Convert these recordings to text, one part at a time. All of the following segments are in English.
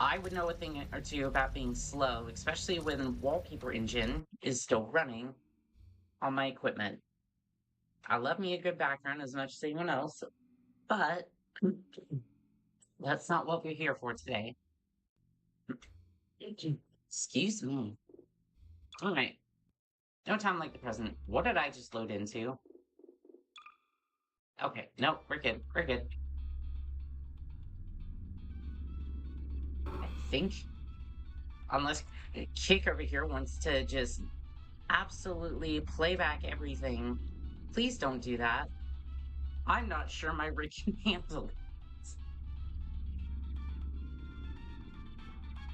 I would know a thing or two about being slow, especially when wallpaper engine is still running on my equipment. I love me a good background as much as anyone else, but that's not what we're here for today. Excuse me. All right. No time like the present. What did I just load into? Okay. No, we're good. We're good. I think, unless Kick over here wants to just absolutely play back everything, please don't do that. I'm not sure my rig can handle it.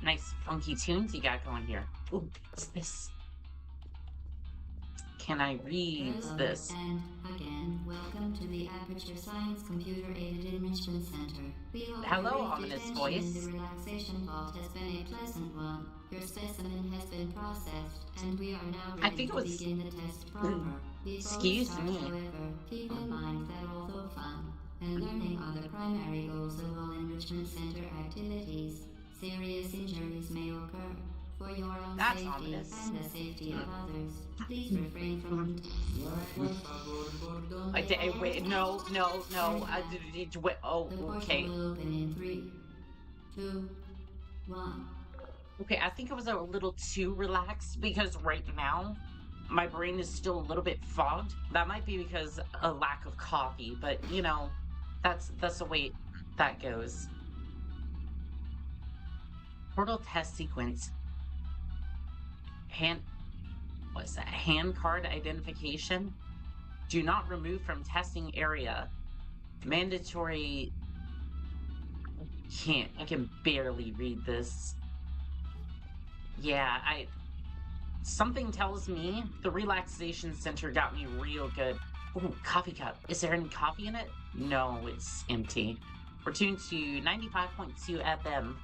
Nice funky tunes you got going here. Ooh, what's this? Can I read Hello, this? and again, welcome to the Aperture Science Computer-Aided Enrichment Center. We hope Hello, your brief ominous detention voice. in the relaxation vault has been a pleasant one. Your specimen has been processed, and we are now I ready think it to was- begin the test proper. Before we Excuse start, me. however, keep in mind that although fun and learning are the primary goals of all Enrichment Center activities, serious injuries may occur. For your own That's safety ominous. and the safety of others, please refrain from... Wait, no. Wait, oh, The portal okay. will open in 3, 2, 1. Okay, I think I was a little too relaxed because right now my brain is still a little bit fogged. That might be because a lack of coffee, but you know, that's the way that goes. Portal test sequence. What's that? Hand card identification. Do not remove from testing area. Mandatory. I can barely read this. Yeah, something tells me the relaxation center got me real good. Ooh, coffee cup. Is there any coffee in it? No, it's empty. We're tuned to 95.2 FM.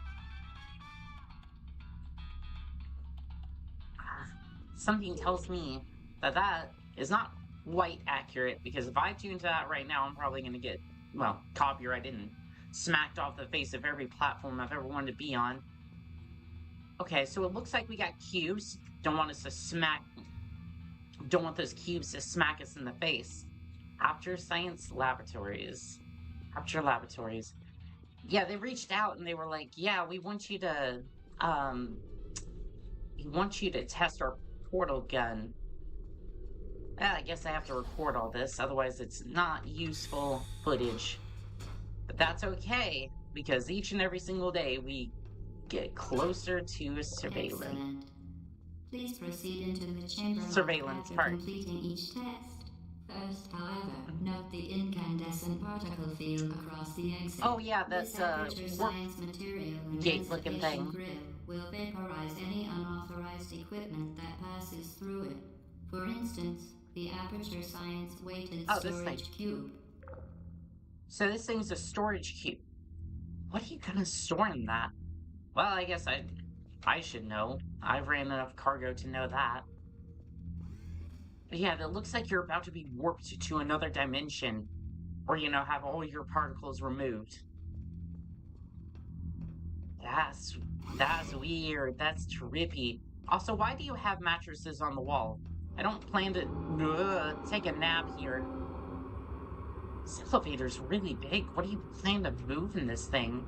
Something tells me that is not quite accurate, because if I tune to that right now, I'm probably going to get, well, copyrighted and smacked off the face of every platform I've ever wanted to be on. Okay, so it looks like we got cubes. Don't want those cubes to smack us in the face. Aperture Science Laboratories. Aperture Laboratories. Yeah, they reached out and they were like, yeah, we want you to test our portal gun. I guess I have to record all this, otherwise it's not useful footage. But that's okay, because each and every single day we get closer to surveillance. Excellent. Please proceed into the chamber Surveillance after part. completing each test. First, however, note the incandescent particle field across the exit. Oh yeah, that's this Aperture Science material gate-looking thing. grill will vaporize any unauthorized equipment that passes through it. For instance, the Aperture Science weighted storage cube. So this thing's a storage cube. What are you gonna store in that? Well, I guess I should know. I've ran enough cargo to know that. But yeah, it looks like you're about to be warped to another dimension, or, you know, have all your particles removed. That's weird. That's trippy. Also, why do you have mattresses on the wall? I don't plan to take a nap here. This elevator's really big. What do you plan to move in this thing?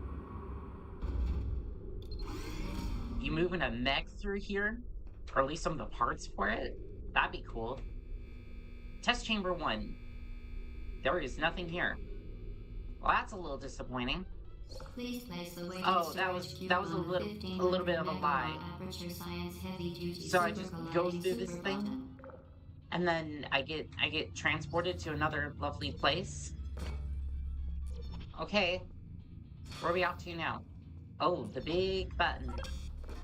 You moving a mech through here? Or at least some of the parts for it? That'd be cool. Test chamber 1. There is nothing here. Well, that's a little disappointing. Please place the weighted that was storage a cube on little bit of a lie. Aperture Science heavy-duty So I just go supercolliding through this super thing, button. and then I get transported to another lovely place. Okay, where are we off to now? Oh, the big button.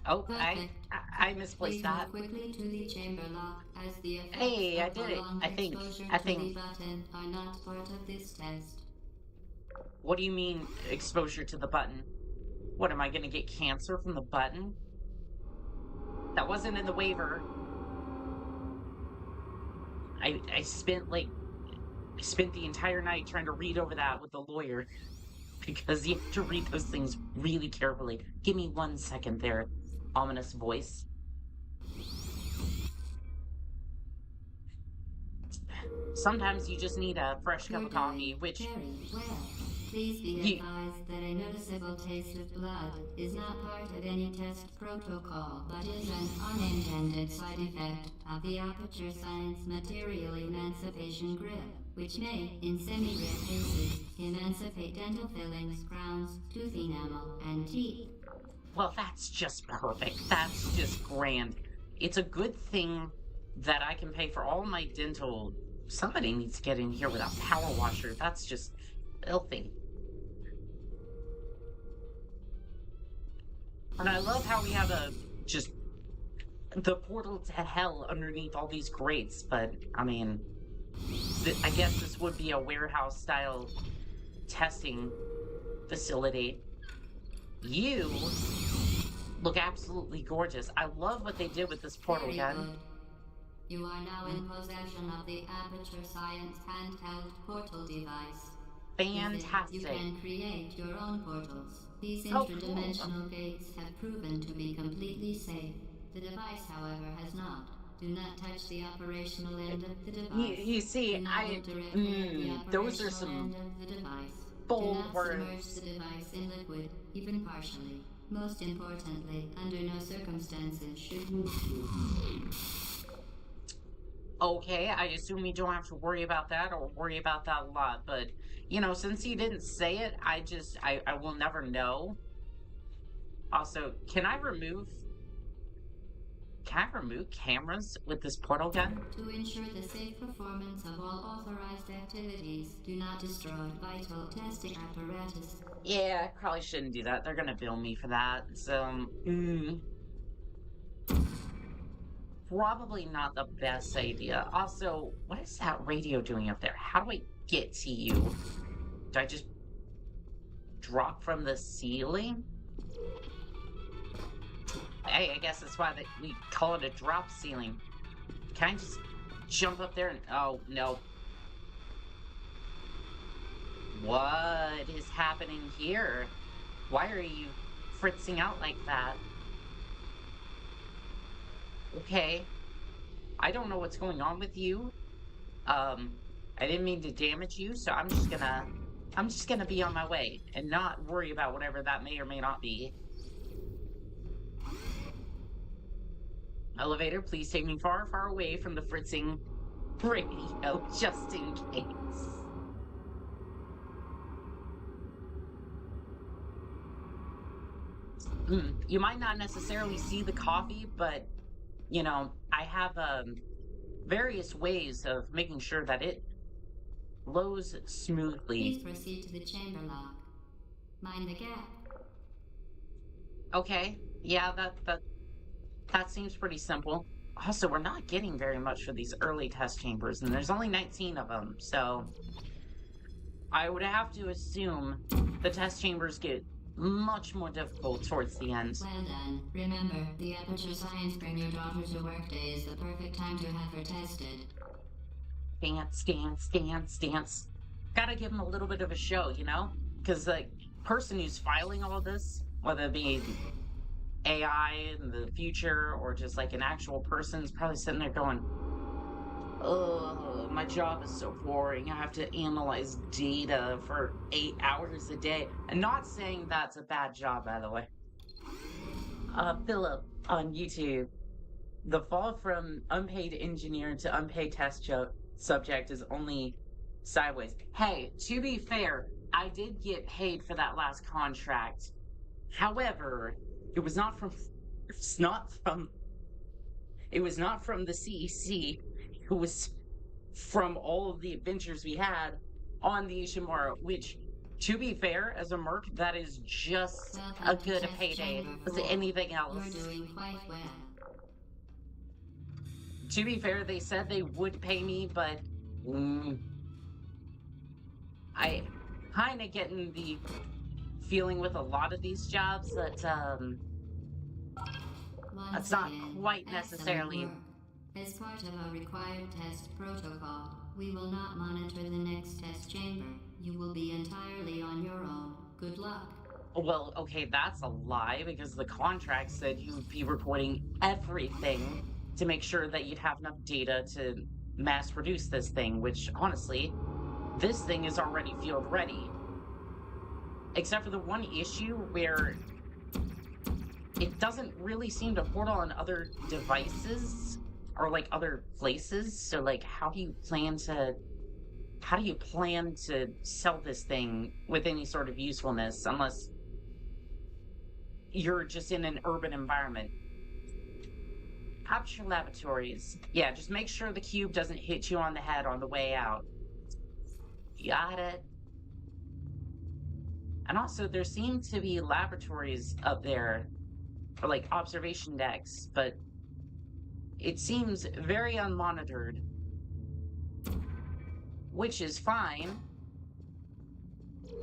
Oh, I misplaced Please that. move quickly to the chamber lock, as the effects Hey, I of did it. prolonged I think. exposure I to think. the button are not part of this test. What do you mean, exposure to the button? What, am I gonna get cancer from the button? That wasn't in the waiver. I spent the entire night trying to read over that with the lawyer. because you have to read those things really carefully. Give me 1 second there, ominous voice. Sometimes you just need a fresh cup You're of coffee, doing which very well. Please be you, advised that a noticeable taste of blood is not part of any test protocol, but is an unintended side effect of the Aperture Science material emancipation grip, which may, in semi-rare cases, emancipate dental fillings, crowns, tooth enamel, and teeth. well, that's just perfect. That's just grand. It's a good thing that I can pay for all my dental. Somebody needs to get in here with a power washer. That's just filthy. And I love how we have a just the portal to hell underneath all these grates. But I mean, I guess this would be a warehouse style testing facility. You look absolutely gorgeous. I love what they did with this portal Very gun. good. You are now in possession of the Aperture Science handheld portal device. With it, you Fantastic. can create your own portals. These Oh, cool. interdimensional gates have proven to be completely safe. The device, however, has not. Do not touch the operational end of the device. You see, Do not look directly at the those are operational some end of the device. Do bold not submerge words. the device in liquid, even partially. Most importantly, under no circumstances should you. Okay, I assume you don't have to worry about that or worry about that a lot, but since he didn't say it, I will never know. Also, can I remove cameras with this portal gun? To ensure the safe performance of all authorized activities, do not destroy vital testing apparatus. Yeah, I probably shouldn't do that. They're gonna bill me for that. So, probably not the best idea. Also, what is that radio doing up there? How do I get to you? Do I just drop from the ceiling? Hey, I guess that's why we call it a drop ceiling. Can I just jump up there and... Oh, no. What is happening here? Why are you fritzing out like that? Okay. I don't know what's going on with you. I didn't mean to damage you, so I'm just gonna be on my way and not worry about whatever that may or may not be. Elevator, please take me far, far away from the fritzing radio, just in case. You might not necessarily see the coffee, but I have various ways of making sure that it flows smoothly. Please proceed to the chamber lock. Mind the gap. Okay, yeah, that seems pretty simple. Also, we're not getting very much for these early test chambers, and there's only 19 of them, so I would have to assume the test chambers get much more difficult towards the end. Well done. Remember, the Aperture Science Bring Your Daughter to Work Day is the perfect time to have her tested. Dance, dance, dance, dance. Gotta give them a little bit of a show, Because the person who's filing all this, whether it be AI in the future or just like an actual person, is probably sitting there going, "Oh, my job is so boring. I have to analyze data for 8 hours a day." And not saying that's a bad job, by the way. Philip on YouTube. The fall from unpaid engineer to unpaid subject is only sideways. Hey, to be fair, I did get paid for that last contract. However, it was not from it's not from it was not from the CEC. It was from all of the adventures we had on the Ishimura, which, to be fair, as a merc, that is just Welcome a to good Test payday Chamber as 4. anything You're else. doing quite well. To be fair, they said they would pay me, but I kind of getting the feeling with a lot of these jobs that Once that's not again, quite excellent necessarily. work. As part of our required test protocol, we will not monitor the next test chamber. You will be entirely on your own. Good luck. Well, okay, that's a lie because the contract said you'd be reporting everything to make sure that you'd have enough data to mass produce this thing, which honestly, this thing is already field ready. Except for the one issue where it doesn't really seem to portal on other devices or like other places. So like how do you plan to sell this thing with any sort of usefulness unless you're just in an urban environment? Aperture laboratories. Yeah, just make sure the cube doesn't hit you on the head on the way out. Got it. And also, there seem to be laboratories up there, or like observation decks, but it seems very unmonitored, which is fine,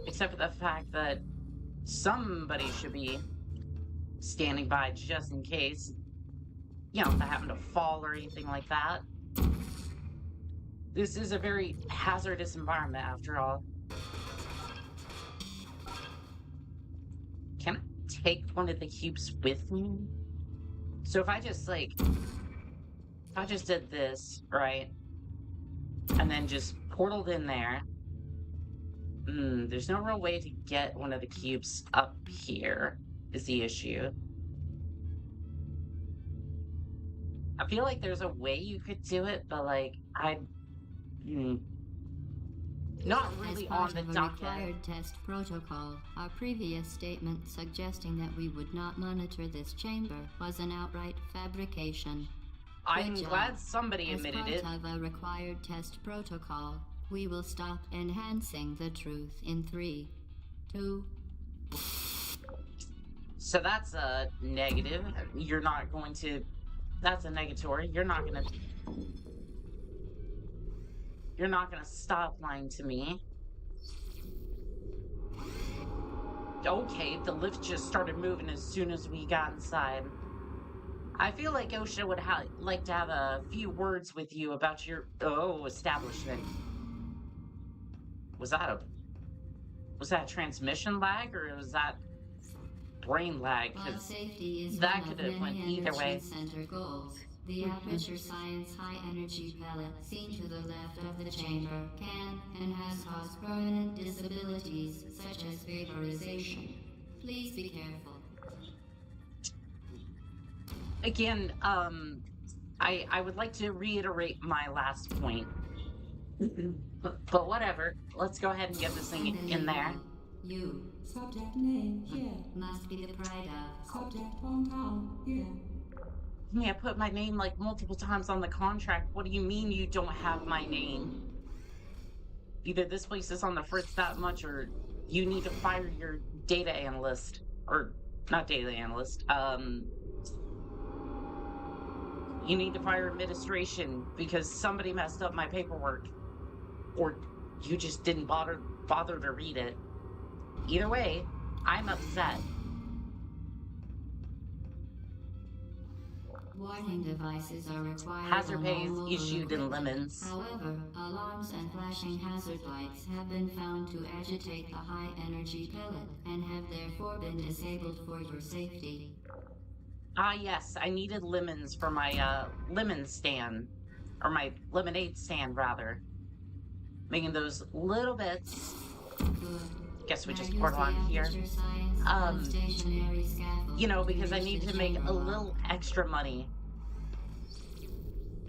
except for the fact that somebody should be standing by just in case, you know, if I happen to fall or anything like that. This is a very hazardous environment, after all. Can I take one of the cubes with me? So if I just did this, right? And then just portaled in there. There's no real way to get one of the cubes up here, is the issue. I feel like there's a way you could do it, but like, not really on the As part of a docket. required test protocol, our previous statement suggesting that we would not monitor this chamber was an outright fabrication. I'm Good job. glad somebody admitted it. As part of a required test protocol, we will stop enhancing the truth in 3, 2. So that's a negative. You're not going to. That's a negatory. You're not gonna stop lying to me. Okay, the lift just started moving as soon as we got inside. I feel like OSHA would like to have a few words with you about your establishment. Was that a transmission lag, or was that brain lag? While Because safety is that one of could have went many either way. Enrichment Center goals, the Aperture Science high-energy pellet seen to the left of the chamber can and has caused permanent disabilities such as vaporization. Please be careful. Again, I would like to reiterate my last point. But whatever. Let's go ahead and get this thing in there. You Subject name here. must be the pride of. Subject hometown here. Yeah, I put my name like multiple times on the contract. What do you mean you don't have my name? Either this place is on the fritz that much, or you need to fire your data analyst. Or, not data analyst, you need to fire administration because somebody messed up my paperwork. Or you just didn't bother to read it. Either way, I'm upset. Warning devices are required. Hazard on pay is all issued mobile in equipment. lemons. However, alarms and flashing hazard lights have been found to agitate the high-energy pellet and have therefore been disabled for your safety. Ah, yes, I needed lemons for my lemon stand. Or my lemonade stand, rather. Making those little bits. Good. Guess we Now just use poured the on here. Aperture Science stationary scaffold You know, to because I reach need the to make chamber a lock. little extra money.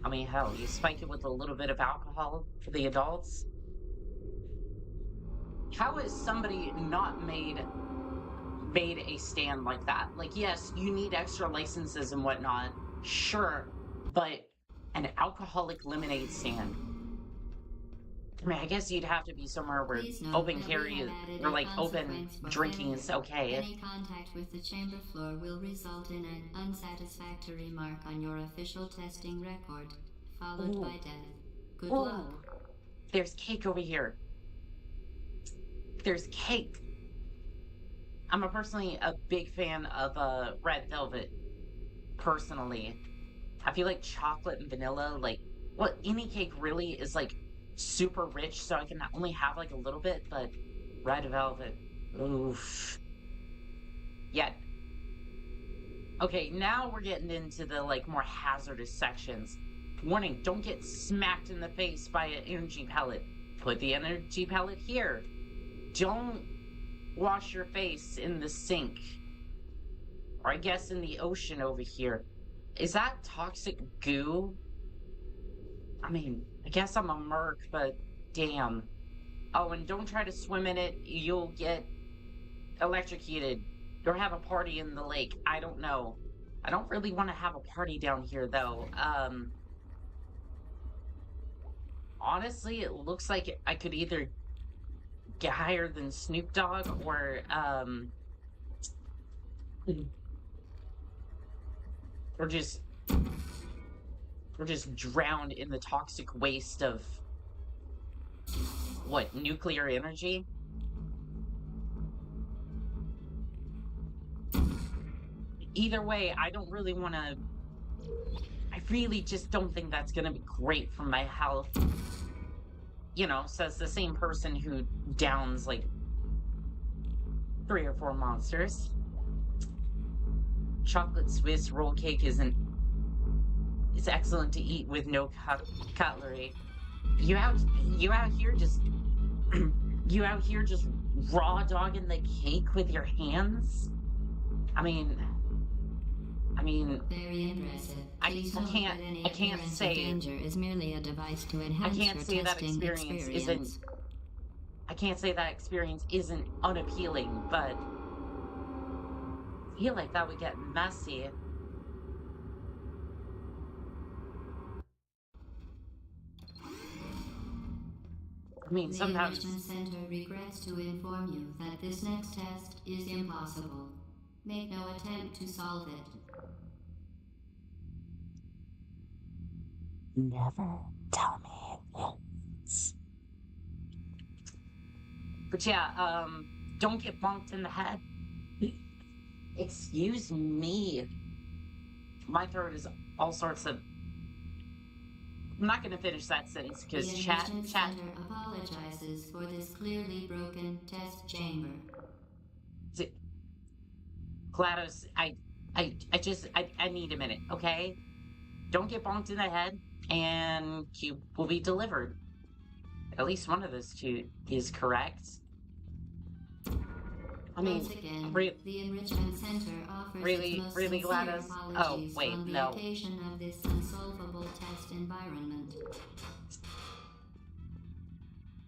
I mean, hell, you spike it with a little bit of alcohol for the adults. How is somebody not made a stand like that? Like, yes, you need extra licenses and whatnot, sure, but an alcoholic lemonade stand. I mean, I guess you'd have to be somewhere where Please note open that we carry have is, added or a like open consequence for drinking is failure. okay. Any contact with the chamber floor will result in an unsatisfactory mark on your official testing record, followed Ooh. by death. Good Ooh. luck. There's cake over here. There's cake. I'm personally a big fan of red velvet. Personally, I feel like chocolate and vanilla, like, what any cake really is like super rich, so I can only have like a little bit, but red velvet. Oof. Yeah. Okay, now we're getting into the like more hazardous sections. Warning, don't get smacked in the face by an energy pellet. Put the energy pellet here. Don't wash your face in the sink. Or I guess in the ocean over here. Is that toxic goo? I mean, I guess I'm a merc, but damn. Oh, and don't try to swim in it. You'll get electrocuted. Or have a party in the lake. I don't know. I don't really want to have a party down here, though. Honestly, it looks like I could either get higher than Snoop Dogg or just drown in the toxic waste of what, nuclear energy? Either way, I don't really want to. I really just don't think that's going to be great for my health. You know, says the same person who downs like 3 or 4 monsters. Chocolate Swiss roll cake isn't. It's excellent to eat with no cutlery. You out here just you out here just raw dogging the cake with your hands? I mean, Very impressive. I Please note can't- that any I can't appearance say- of danger is merely a device to enhance can't your say that testing experience isn't- experience. I can't say that experience isn't unappealing, but I feel like that would get messy. I mean, The sometimes Enrichment Center regrets to inform you that this next test is impossible. Make no attempt to solve it. never tell me this. But yeah, don't get bonked in the head. Excuse me. My throat is all sorts of. I'm not gonna finish that sentence The because chat. Enrichment Center apologizes for this clearly broken test chamber. GLaDOS, I need a minute, okay? Don't get bonked in the head, and you will be delivered. At least one of those two is correct. I mean, Once again, re- the Enrichment Center offers really- its most really, sincere GLaDOS? apologies Oh, wait, on the no. occasion of this unsolvable test environment.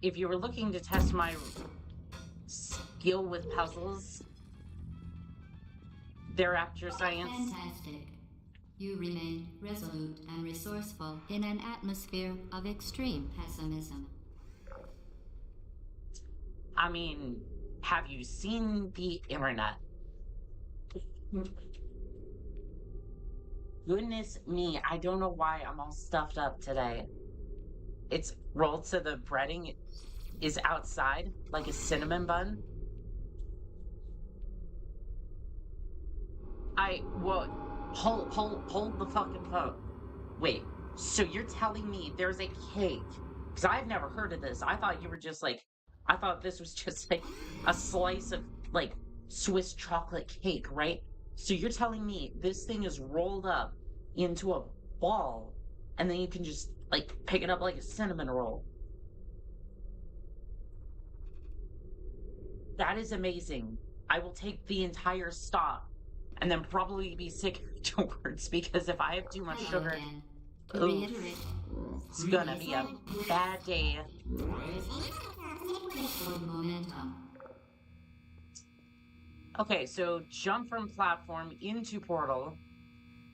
if you were looking to test my skill with puzzles, they're Aperture Science. Fantastic. You remain resolute and resourceful in an atmosphere of extreme pessimism. I mean, have you seen the internet? Goodness me, I don't know why I'm all stuffed up today. It's rolled so the breading is outside like a cinnamon bun. Hold the fucking phone. Wait, so you're telling me there's a cake? Because I've never heard of this. I thought I thought this was just like a slice of like Swiss chocolate cake, right? So you're telling me this thing is rolled up into a ball and then you can just like pick it up like a cinnamon roll. That is amazing. I will take the entire stop and then probably be sick afterwards because if I have too much Hello sugar, again. To oof, reiterate, it's gonna be a bad day. forward momentum. Okay, so jump from platform into portal.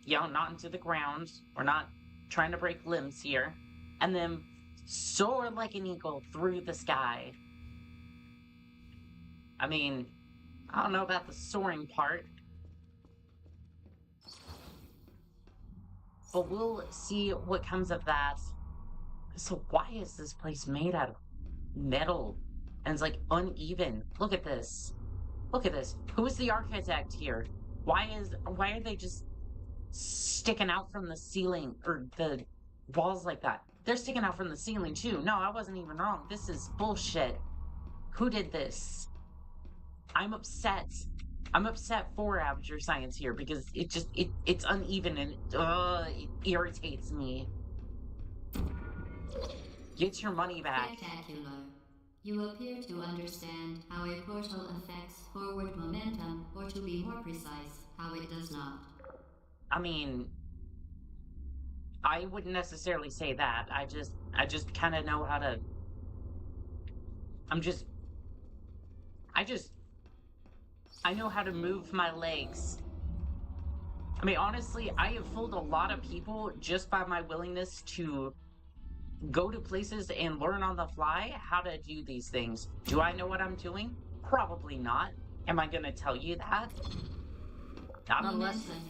Yeah, not into the ground. We're not trying to break limbs here. And then soar like an eagle through the sky. I mean, I don't know about the soaring part. But we'll see what comes of that. So why is this place made out of metal? And it's like uneven. Look at this. Look at this. Who's the architect here? Why are they just sticking out from the ceiling or the walls like that? They're sticking out from the ceiling too. No, I wasn't even wrong. This is bullshit. Who did this? I'm upset. I'm upset for Aperture Science here because it's uneven and it irritates me. Get your money back. Spectacular. You appear to understand how a portal affects forward momentum, or to be more precise, how it does not. I mean, I wouldn't necessarily say that. I just kind of know how to. I'm just. I just. I know how to move my legs. I mean, honestly, I have fooled a lot of people just by my willingness to go to places and learn on the fly how to do these things. Do I know what I'm doing? Probably not. Am I going to tell you that? Not unless Momentum.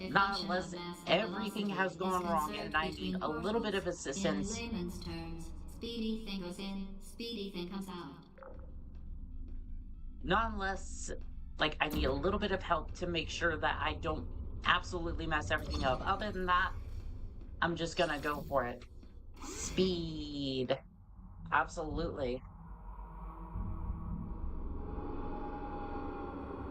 A not function unless of mass and everything velocity has is gone wrong and conserved I need between a little bit portals. of In assistance. layman's terms, speedy thing goes in, speedy thing comes out. Not unless like I need a little bit of help to make sure that I don't absolutely mess everything up. Other than that, I'm just going to go for it. Speed. Absolutely.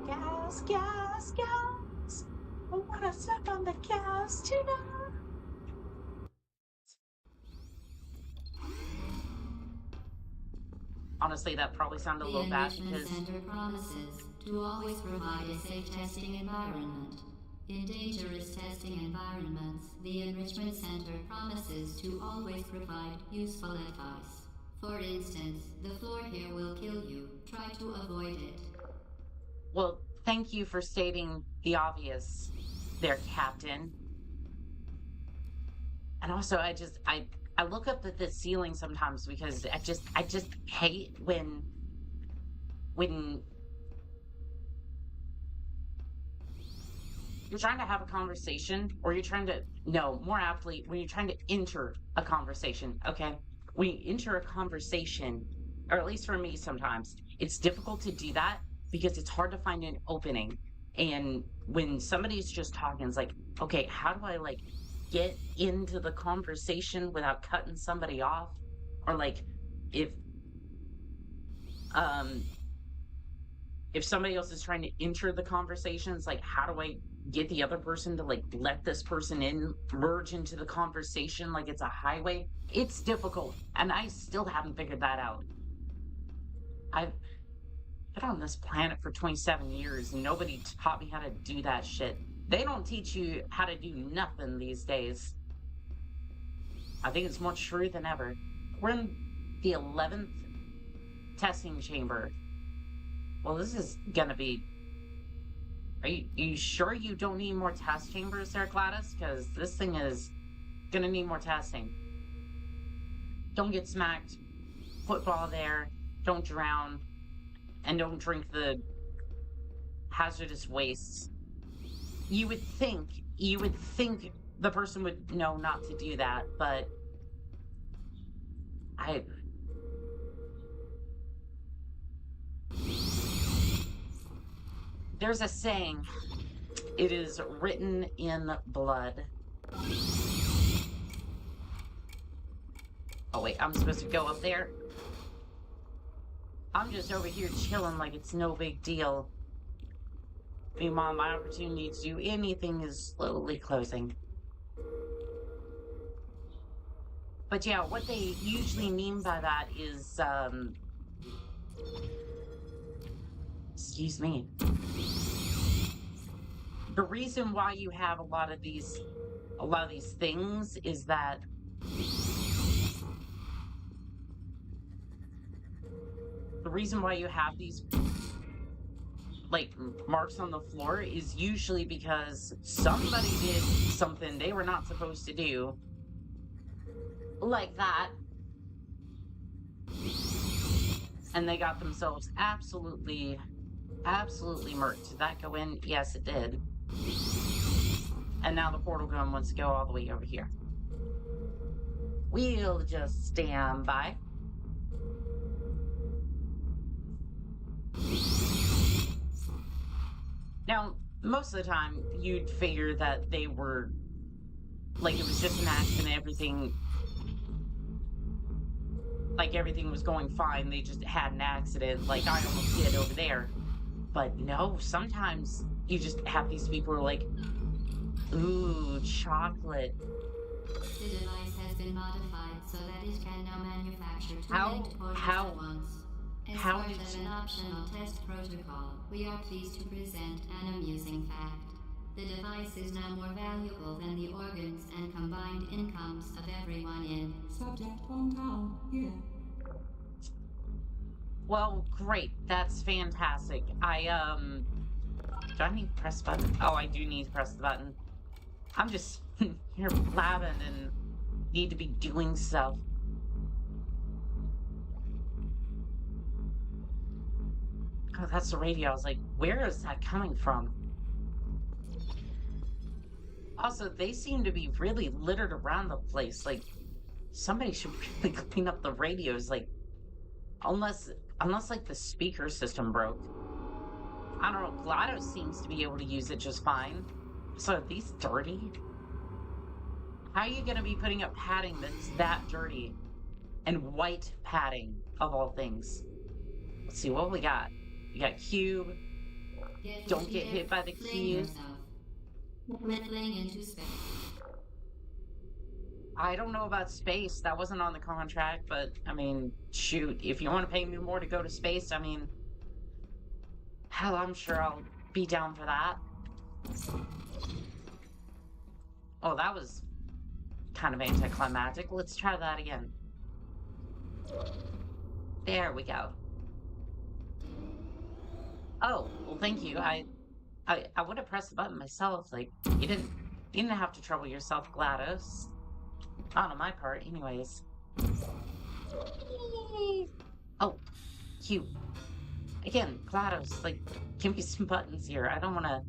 Gas, gas, gas. I wanna step on the gas tonight. Honestly, that probably sounded a The little bad Enrichment because Center promises to always provide a safe testing environment. In dangerous testing environments, the Enrichment Center promises to always provide useful advice. For instance, the floor here will kill you. Try to avoid it. well, thank you for stating the obvious there, Captain. And also I look up at the ceiling sometimes because I just hate when you're trying to have a conversation or you're trying to no more aptly when you're trying to enter a conversation. Okay, when you enter a conversation, or at least for me sometimes it's difficult to do that because it's hard to find an opening. And when somebody's just talking, it's like, okay, how do I like get into the conversation without cutting somebody off? Or like if um if somebody else is trying to enter the conversation, it's like, how do I get the other person to like let this person in, merge into the conversation like it's a highway? It's difficult, and I still haven't figured that out. I've been on this planet for 27 years, and nobody taught me how to do that shit. They don't teach you how to do nothing these days. I think it's more true than ever. We're in the 11th testing chamber. Well, this is gonna be are you sure you don't need more test chambers there, Gladys? Because this thing is gonna need more testing. Don't get smacked. Football there. Don't drown. And don't drink the hazardous wastes. You would think the person would know not to do that, but I there's a saying, it is written in blood. Oh wait, I'm supposed to go up there? I'm just over here chilling like it's no big deal. Meanwhile, my opportunity to do anything is slowly closing. But yeah, what they usually mean by that is, excuse me. The reason why you have a lot of these things is that the reason why you have these like marks on the floor is usually because somebody did something they were not supposed to do, like that, and they got themselves absolutely murked. Did that go in? Yes, it did. And now the portal gun wants to go all the way over here. We'll just stand by. Now, most of the time, you'd figure that they were, like, it was just an accident, everything was going fine, they just had an accident, like I almost did over there. But no, sometimes you just have these people who are like, ooh, chocolate. The device has been modified so that it can now manufacture two linked portions How, at once. As how part did of you, an optional test protocol, we are pleased to present an amusing fact. The device is now more valuable than the organs and combined incomes of everyone in. Subject hometown, here. well, great. That's fantastic. Do I need to press the button? Oh, I do need to press the button. I'm just here blabbing and need to be doing stuff. Oh, that's the radio. I was like, where is that coming from? Also, they seem to be really littered around the place. Like, somebody should really clean up the radios. Like, unless, like the speaker system broke. I don't know. GLaDOS seems to be able to use it just fine. So are these dirty? How are you going to be putting up padding that's that dirty? And white padding, of all things. Let's see what we got. We got cube. Don't get hit by the cube. Rippling into space. I don't know about space. That wasn't on the contract, but I mean, shoot, if you want to pay me more to go to space, I mean, hell, I'm sure I'll be down for that. Oh, that was kind of anticlimactic. Let's try that again. There we go. Oh, well, thank you. I would have pressed the button myself. Like, you didn't have to trouble yourself, GLaDOS. Not on my part, anyways. Oh, cute. Again, GLaDOS, like, give me some buttons here. I don't want to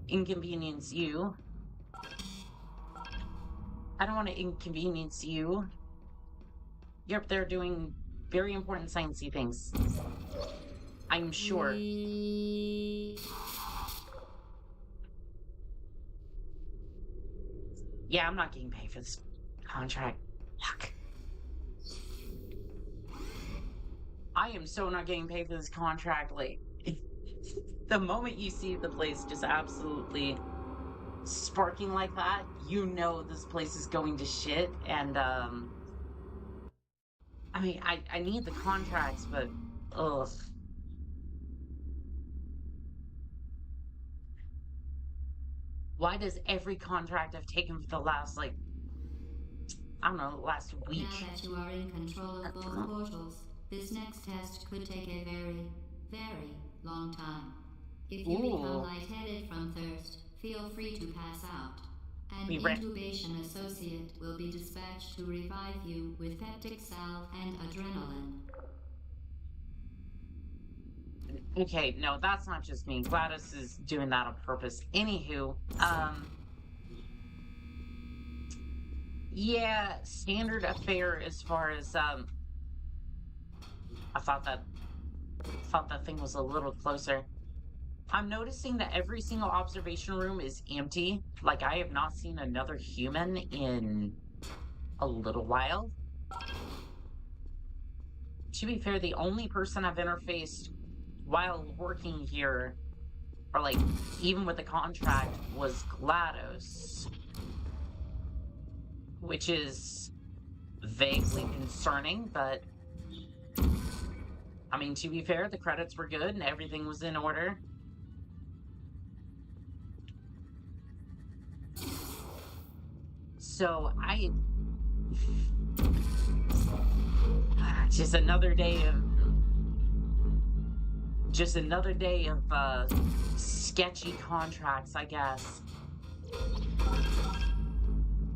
inconvenience you. I don't want to inconvenience you. You're up there doing very important sciencey things. I'm sure. Yeah, I'm not getting paid for this contract. Yuck. I am so not getting paid for this contract. Like, the moment you see the place just absolutely sparking like that, you know this place is going to shit. And, I mean, I need the contracts, but, ugh. Why does every contract I've taken for the last, like, I don't know, last week? Now that you are in control of both portals, this next test could take a very, very long time. If you become lightheaded from thirst, feel free to pass out. An intubation associate will be dispatched to revive you with peptic salve and adrenaline. Okay, no, that's not just me. GLaDOS is doing that on purpose. Anywho, yeah, standard affair as far as, I thought that thing was a little closer. I'm noticing that every single observation room is empty. Like, I have not seen another human in a little while. To be fair, the only person I've interfaced while working here, or like, even with the contract, was GLaDOS. Which is vaguely concerning, but I mean, to be fair, the credits were good and everything was in order. So just another day of sketchy contracts, I guess.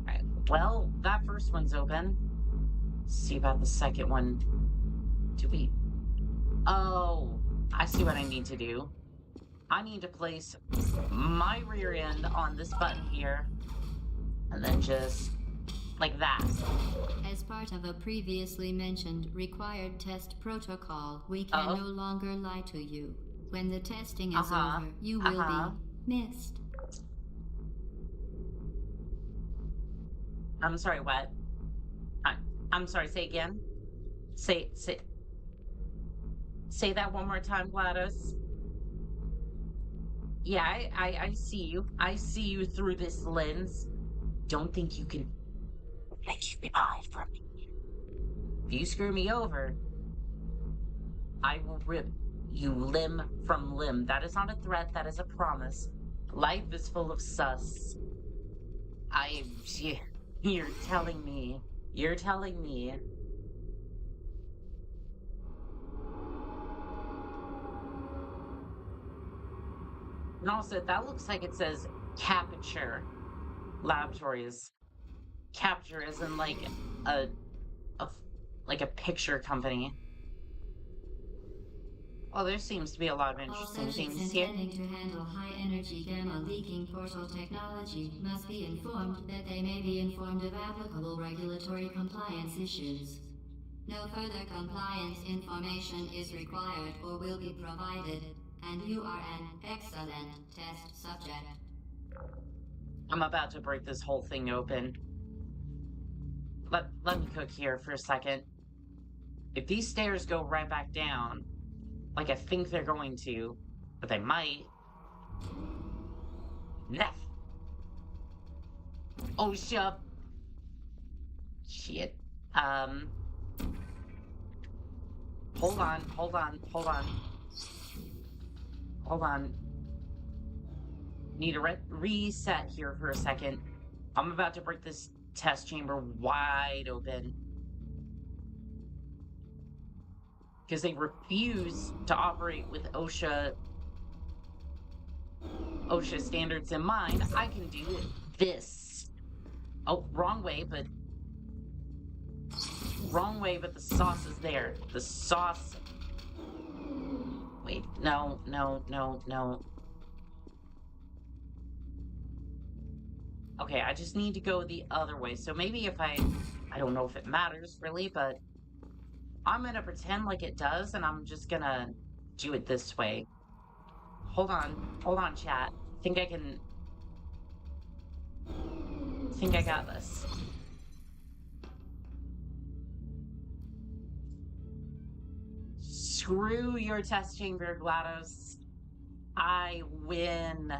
Right, well, that first one's open. Let's see about the second one. Oh, I see what I need to do. I need to place my rear end on this button here, and then just like that. As part of a previously mentioned required test protocol, we can no longer lie to you. When the testing is over, you will be missed. I'm sorry, what? I'm sorry, say again. Say that one more time, GLaDOS. Yeah, I see you. I see you through this lens. Don't think you can hide from me. If you screw me over, I will rip you limb from limb. That is not a threat, that is a promise. Life is full of sus. I, you're telling me, you're telling me. And also, that looks like it says Aperture Laboratories. Capture is in like a, a like a picture company. Well, there seems to be a lot of All interesting subjects things here. intending to handle high-energy gamma-leaking portal technology must be informed that they may be informed of applicable regulatory compliance issues. No further compliance information is required or will be provided, and you are an excellent test subject. I'm about to break this whole thing open. Let me cook here for a second. If these stairs go right back down, like I think they're going to, but they might. Neff. Oh shit. Um hold on, hold on, hold on. Hold on. Need to reset here for a second. I'm about to break this test chamber wide open. Because they refuse to operate with OSHA standards in mind. I can do this. Oh, wrong way, but the sauce is there. The sauce. Wait, no, no, no, no. Okay, I just need to go the other way. So maybe if I don't know if it matters really, but I'm gonna pretend like it does, and I'm just gonna do it this way. Hold on, chat. Think I can, think I got this. Screw your test chamber, GLaDOS. I win.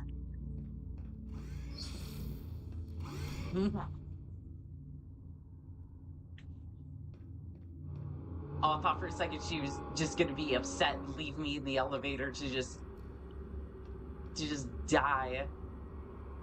Oh, I thought for a second she was just gonna be upset and leave me in the elevator to just die.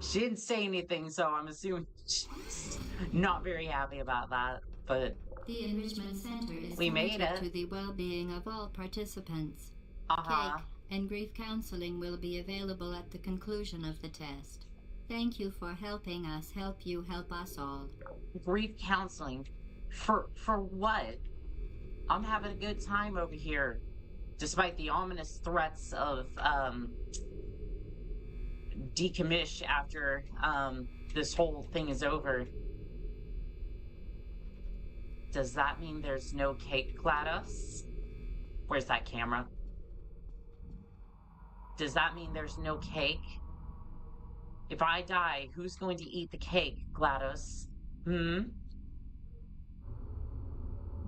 She didn't say anything, so I'm assuming she's not very happy about that. But The Enrichment Center is we made committed it. to the well-being of all participants. Uh-huh. Cake and grief counseling will be available at the conclusion of the test. Thank you for helping us help you help us all. Grief counseling. For what? I'm having a good time over here, despite the ominous threats of decommish after this whole thing is over. Does that mean there's no cake, GLaDOS? Where's that camera? Does that mean there's no cake? If I die, who's going to eat the cake, GLaDOS? Hmm?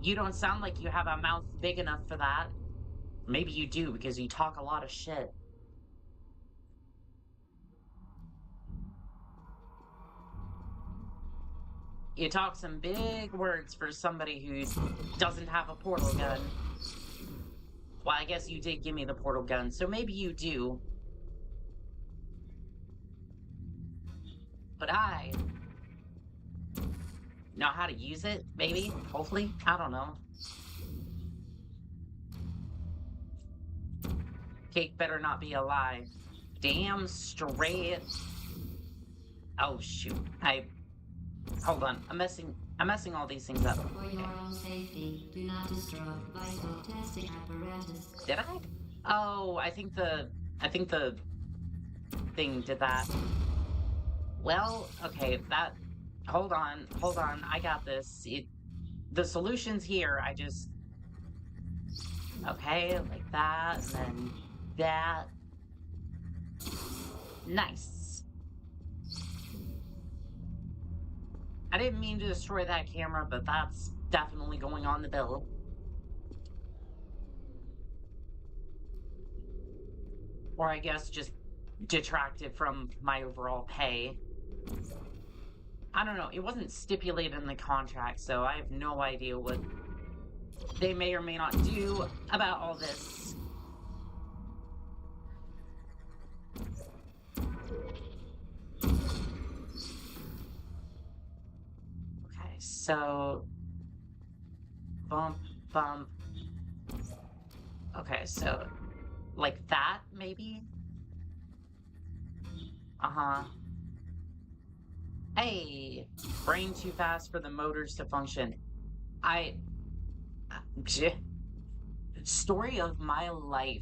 You don't sound like you have a mouth big enough for that. Maybe you do, because you talk a lot of shit. You talk some big words for somebody who doesn't have a portal gun. Well, I guess you did give me the portal gun, so maybe you do. But I know how to use it, maybe, hopefully, I don't know. Cake better not be alive. Damn straight. Oh shoot, hold on, I'm messing all these things up. For your own safety, do not destroy vital testing apparatus. Did I? Oh, I think the thing did that. Well, okay, hold on, I got this. The solution's here, okay, like that, and then that. Nice. I didn't mean to destroy that camera, but that's definitely going on the bill. Or I guess just detracted from my overall pay. I don't know. It wasn't stipulated in the contract, so I have no idea what they may or may not do about all this. Okay, so bump, bump. Okay, so like that, maybe? Uh-huh. Hey, brain too fast for the motors to function. I, story of my life.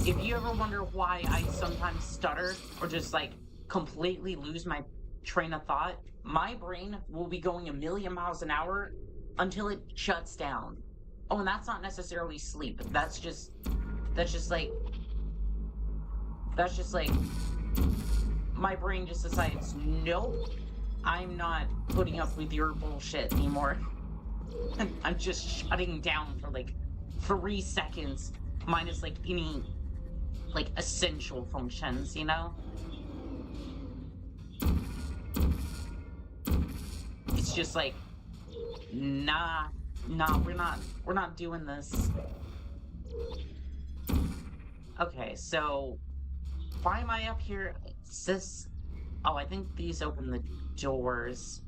If you ever wonder why I sometimes stutter or just like completely lose my train of thought, my brain will be going a million miles an hour until it shuts down. Oh, and that's not necessarily sleep. That's just like that's just like my brain just decides, nope, I'm not putting up with your bullshit anymore. I'm just shutting down for like 3 seconds, minus like any like essential functions, you know? It's just like, nah, we're not doing this. Okay, so why am I up here? Is this, oh, I think these open the doors.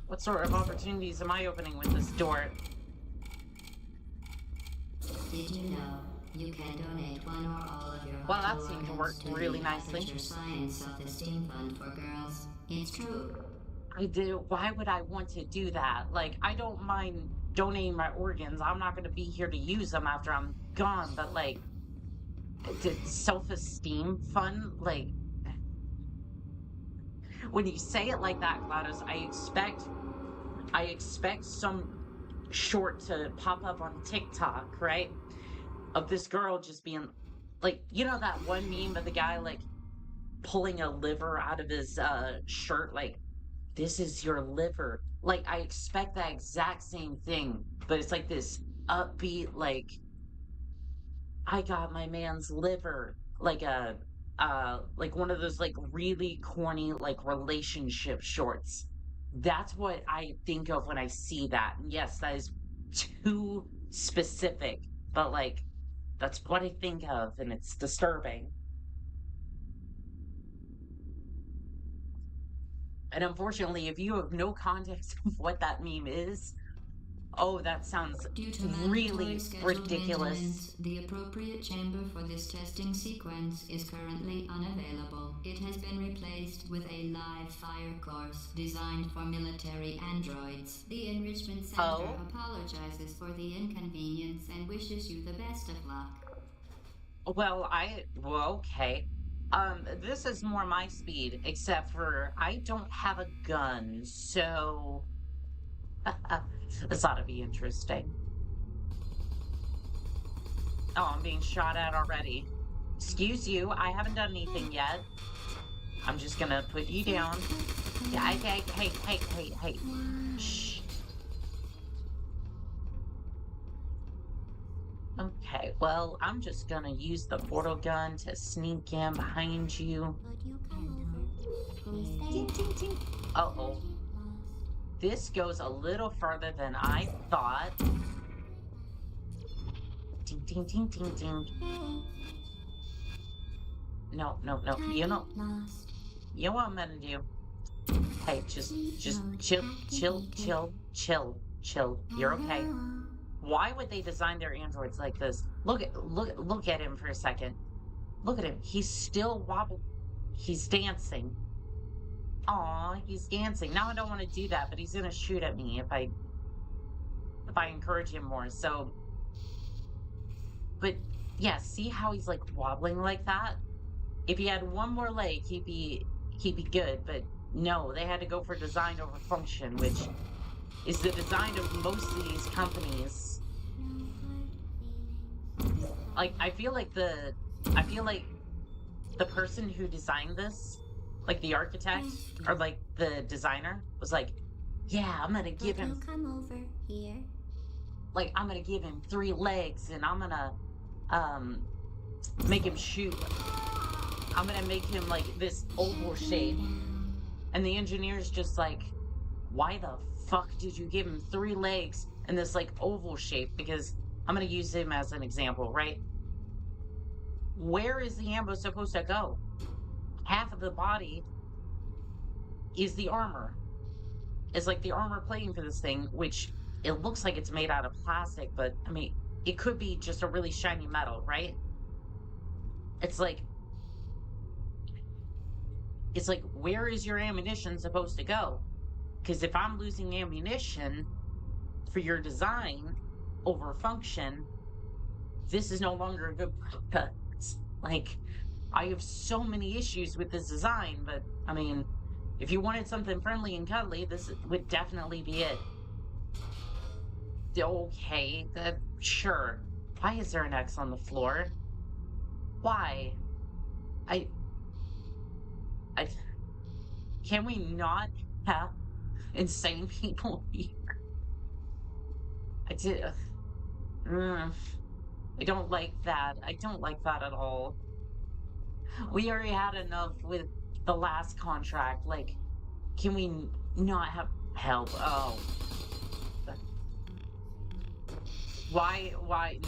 What sort of opportunities am I opening with this door? Did you know you can donate one or all of your Well, that vital seemed to organs work really nicely. Aperture Science Self-Esteem Fund for Girls? It's true. I do. Why would I want to do that? Like, I don't mind donating my organs. I'm not going to be here to use them after I'm gone, but like, self-esteem fun? Like, when you say it like that, Gladys, I expect some short to pop up on TikTok, right? Of this girl just being like, you know that one meme of the guy like pulling a liver out of his shirt, like, this is your liver. Like, I expect that exact same thing, but it's like this upbeat, like, I got my man's liver, like one of those like really corny like relationship shorts. That's what I think of when I see that. And yes, that is too specific, but like that's what I think of, and it's disturbing. And unfortunately, if you have no context of what that meme is, oh, that sounds Due to mandatory really scheduled ridiculous. maintenance, the appropriate chamber for this testing sequence is currently unavailable. It has been replaced with a live fire course designed for military androids. The Enrichment Center Oh, apologizes for the inconvenience and wishes you the best of luck. well, okay. This is more my speed, except for I don't have a gun, so this ought to be interesting. Oh, I'm being shot at already. Excuse you, I haven't done anything yet. I'm just gonna put you down. Yeah, hey. Shh. Okay, well, I'm just gonna use the portal gun to sneak in behind you. Uh-oh. This goes a little further than I thought. Ding, ding, ding, ding, ding. No. You know what I'm gonna do? Hey, just chill. You're okay. Why would they design their androids like this? Look at him for a second. Look at him. He's still wobble. He's dancing. Aw, he's dancing. Now I don't want to do that, but he's gonna shoot at me if I encourage him more. So, but yeah, see how he's like wobbling like that? If he had one more leg, he'd be good, but no, they had to go for design over function, which is the design of most of these companies. Like I feel like the person who designed this, like the architect or like the designer, was like, yeah, I'm gonna give him come over here. like I'm gonna give him 3 legs and I'm gonna make him shoot. I'm gonna make him like this oval shape. And the engineer's just like, why the fuck did you give him 3 legs and this like oval shape? Because I'm gonna use him as an example, right? Where is the ammo supposed to go? Half of the body is the armor. It's like the armor plating for this thing, which it looks like it's made out of plastic, but I mean, it could be just a really shiny metal, right? It's like, where is your ammunition supposed to go? Because if I'm losing ammunition for your design over function, this is no longer a good product. Like, I have so many issues with this design, but I mean, if you wanted something friendly and cuddly, this would definitely be it. Okay, sure. Why is there an X on the floor? Why? I, I, can we not have insane people here? I did. I don't like that. I don't like that at all. We already had enough with the last contract. Like, can we not have help? Oh. Why?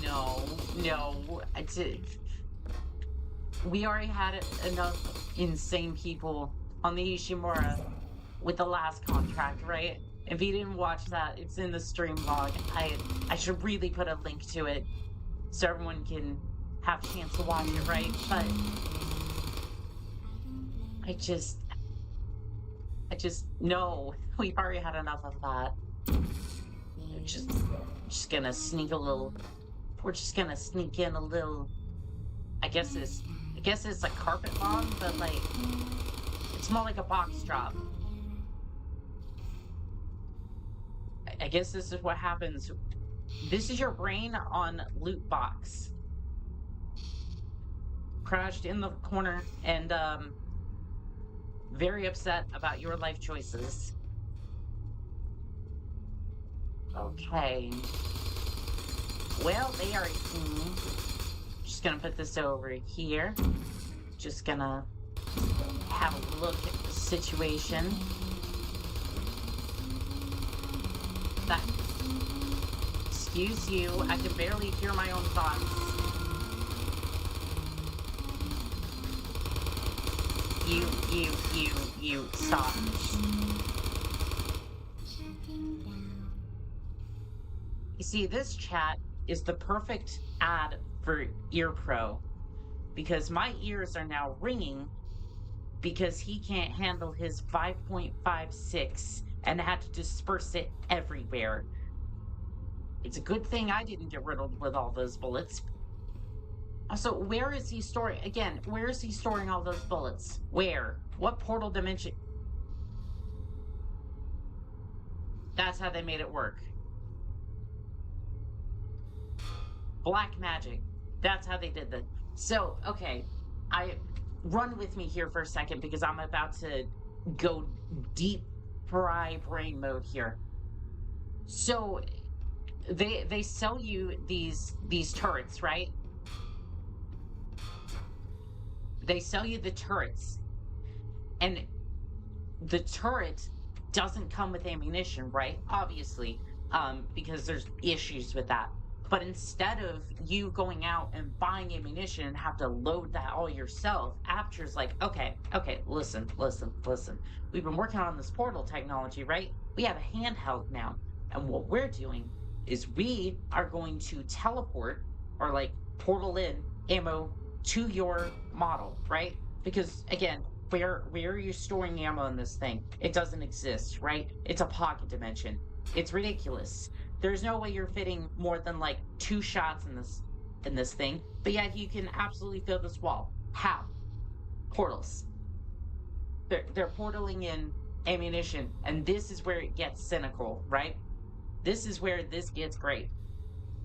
No, no. We already had enough insane people on the Ishimura with the last contract, right? If you didn't watch that, it's in the stream log. I should really put a link to it so everyone can have a chance to watch it, right? But I just no. We've already had enough of that. We're just gonna sneak a little. We're just gonna sneak in a little. I guess it's a carpet bomb, but like it's more like a box drop. I guess this is what happens. This is your brain on loot box. Crashed in the corner and very upset about your life choices. Okay. Well, they already seen me. Just gonna put this over here. Just gonna have a look at the situation. That. Excuse you, I can barely hear my own thoughts. You, stop. You see, this chat is the perfect ad for Ear Pro because my ears are now ringing because he can't handle his 5.56 and had to disperse it everywhere. It's a good thing I didn't get riddled with all those bullets. Also, where is he storing? Again, where is he storing all those bullets? Where? What portal dimension? That's how they made it work. Black magic. That's how they did that. So, okay. Run with me here for a second because I'm about to go deep fry brain mode here. So, they sell you these turrets, right? They sell you the turrets, and the turret doesn't come with ammunition, right? Obviously, because there's issues with that. But instead of you going out and buying ammunition and have to load that all yourself, Aperture's like, okay, listen. We've been working on this portal technology, right? We have a handheld now. And what we're doing is we are going to teleport or like portal in ammo to your model, right? Because again, where are you storing ammo in this thing? It doesn't exist, right? It's a pocket dimension. It's ridiculous. There's no way you're fitting more than like 2 shots in this thing, but yet you can absolutely fill this wall. How? Portals. They're portaling in ammunition, and this is where it gets cynical, right? This is where this gets great.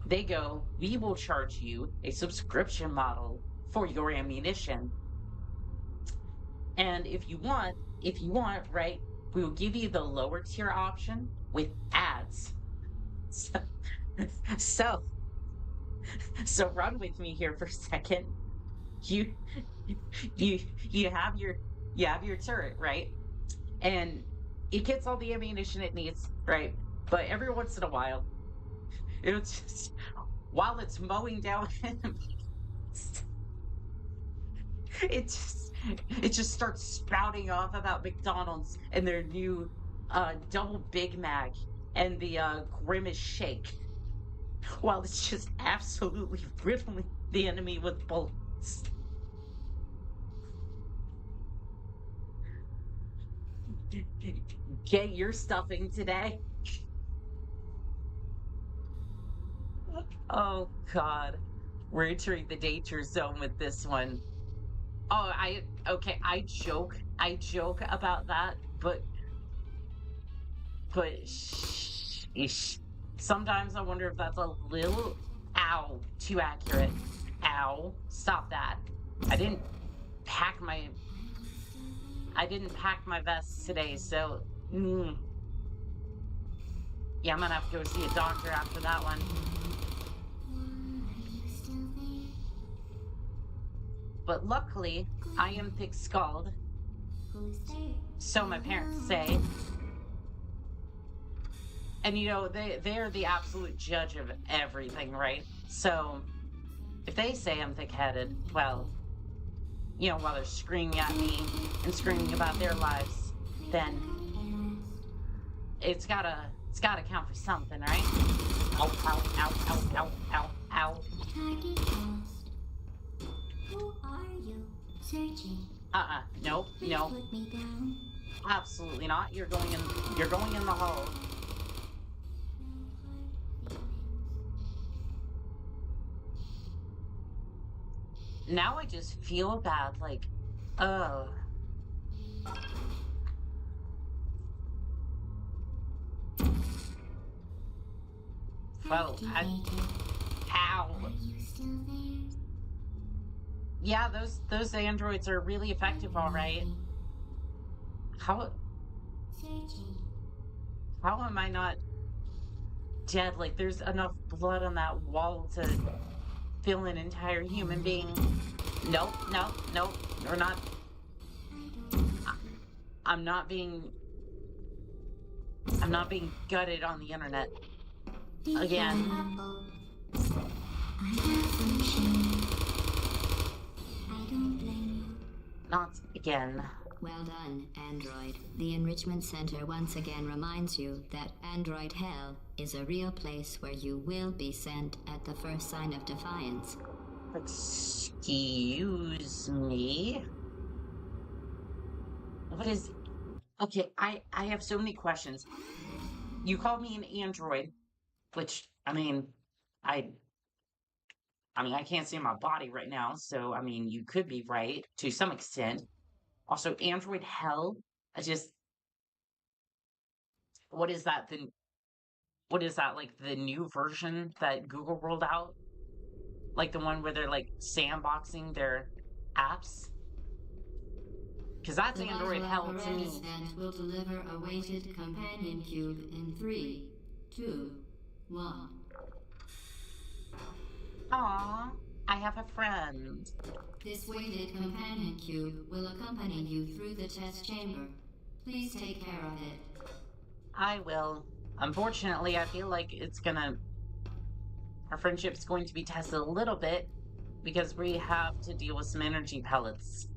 They go, we will charge you a subscription model for your ammunition. And if you want, right, we will give you the lower tier option with ads. So run with me here for a second. you you have your turret, right? And it gets all the ammunition it needs, right? But every once in a while, it's just while it's mowing down enemies, it just it just starts spouting off about McDonald's and their new double Big Mac and the Grimace shake, while it's just absolutely riddling the enemy with bullets. Get your stuffing today. Oh God. We're entering the danger zone with this one. Oh, okay, I joke about that, but sometimes I wonder if that's a little ow too accurate. Ow, stop that. I didn't pack my I didn't pack my vest today, so yeah, I'm gonna have to go see a doctor after that one. But luckily, I am thick-skulled, so my parents say. And they're the absolute judge of everything, right? So if they say I'm thick-headed, well, while they're screaming at me and screaming about their lives, then it's gotta count for something, right? Ow, ow, ow, ow, ow, ow, ow. Tiny Ghost. Who are you? Searching. Nope, Please no, put me down. absolutely not. You're going in the hole. Now I just feel bad, like, oh. Well, Activated. ow. Are you still there? Yeah, those androids are really effective, all right. How Searching. how am I not dead? Like, there's enough blood on that wall to fill an entire human being. Nope, nope, nope. We're not. I'm not being. I'm not being gutted on the internet again. I have some shame. I don't blame you. Not again. Well done, Android. The Enrichment Center once again reminds you that Android Hell is a real place where you will be sent at the first sign of defiance. Excuse me. What is? Okay, I have so many questions. You called me an android, which I I can't see my body right now, so you could be right to some extent. Also, Android Hell, I just what is that? What is that, like the new version that Google rolled out? Like the one where they're like sandboxing their apps? Because that's The Android vital Hell to apparatus me. vent will deliver a weighted companion cube in 3, 2, 1. Aw, I have a friend. This weighted companion cube will accompany you through the test chamber. Please take care of it. I will. Unfortunately, I feel like our friendship's going to be tested a little bit because we have to deal with some energy pellets.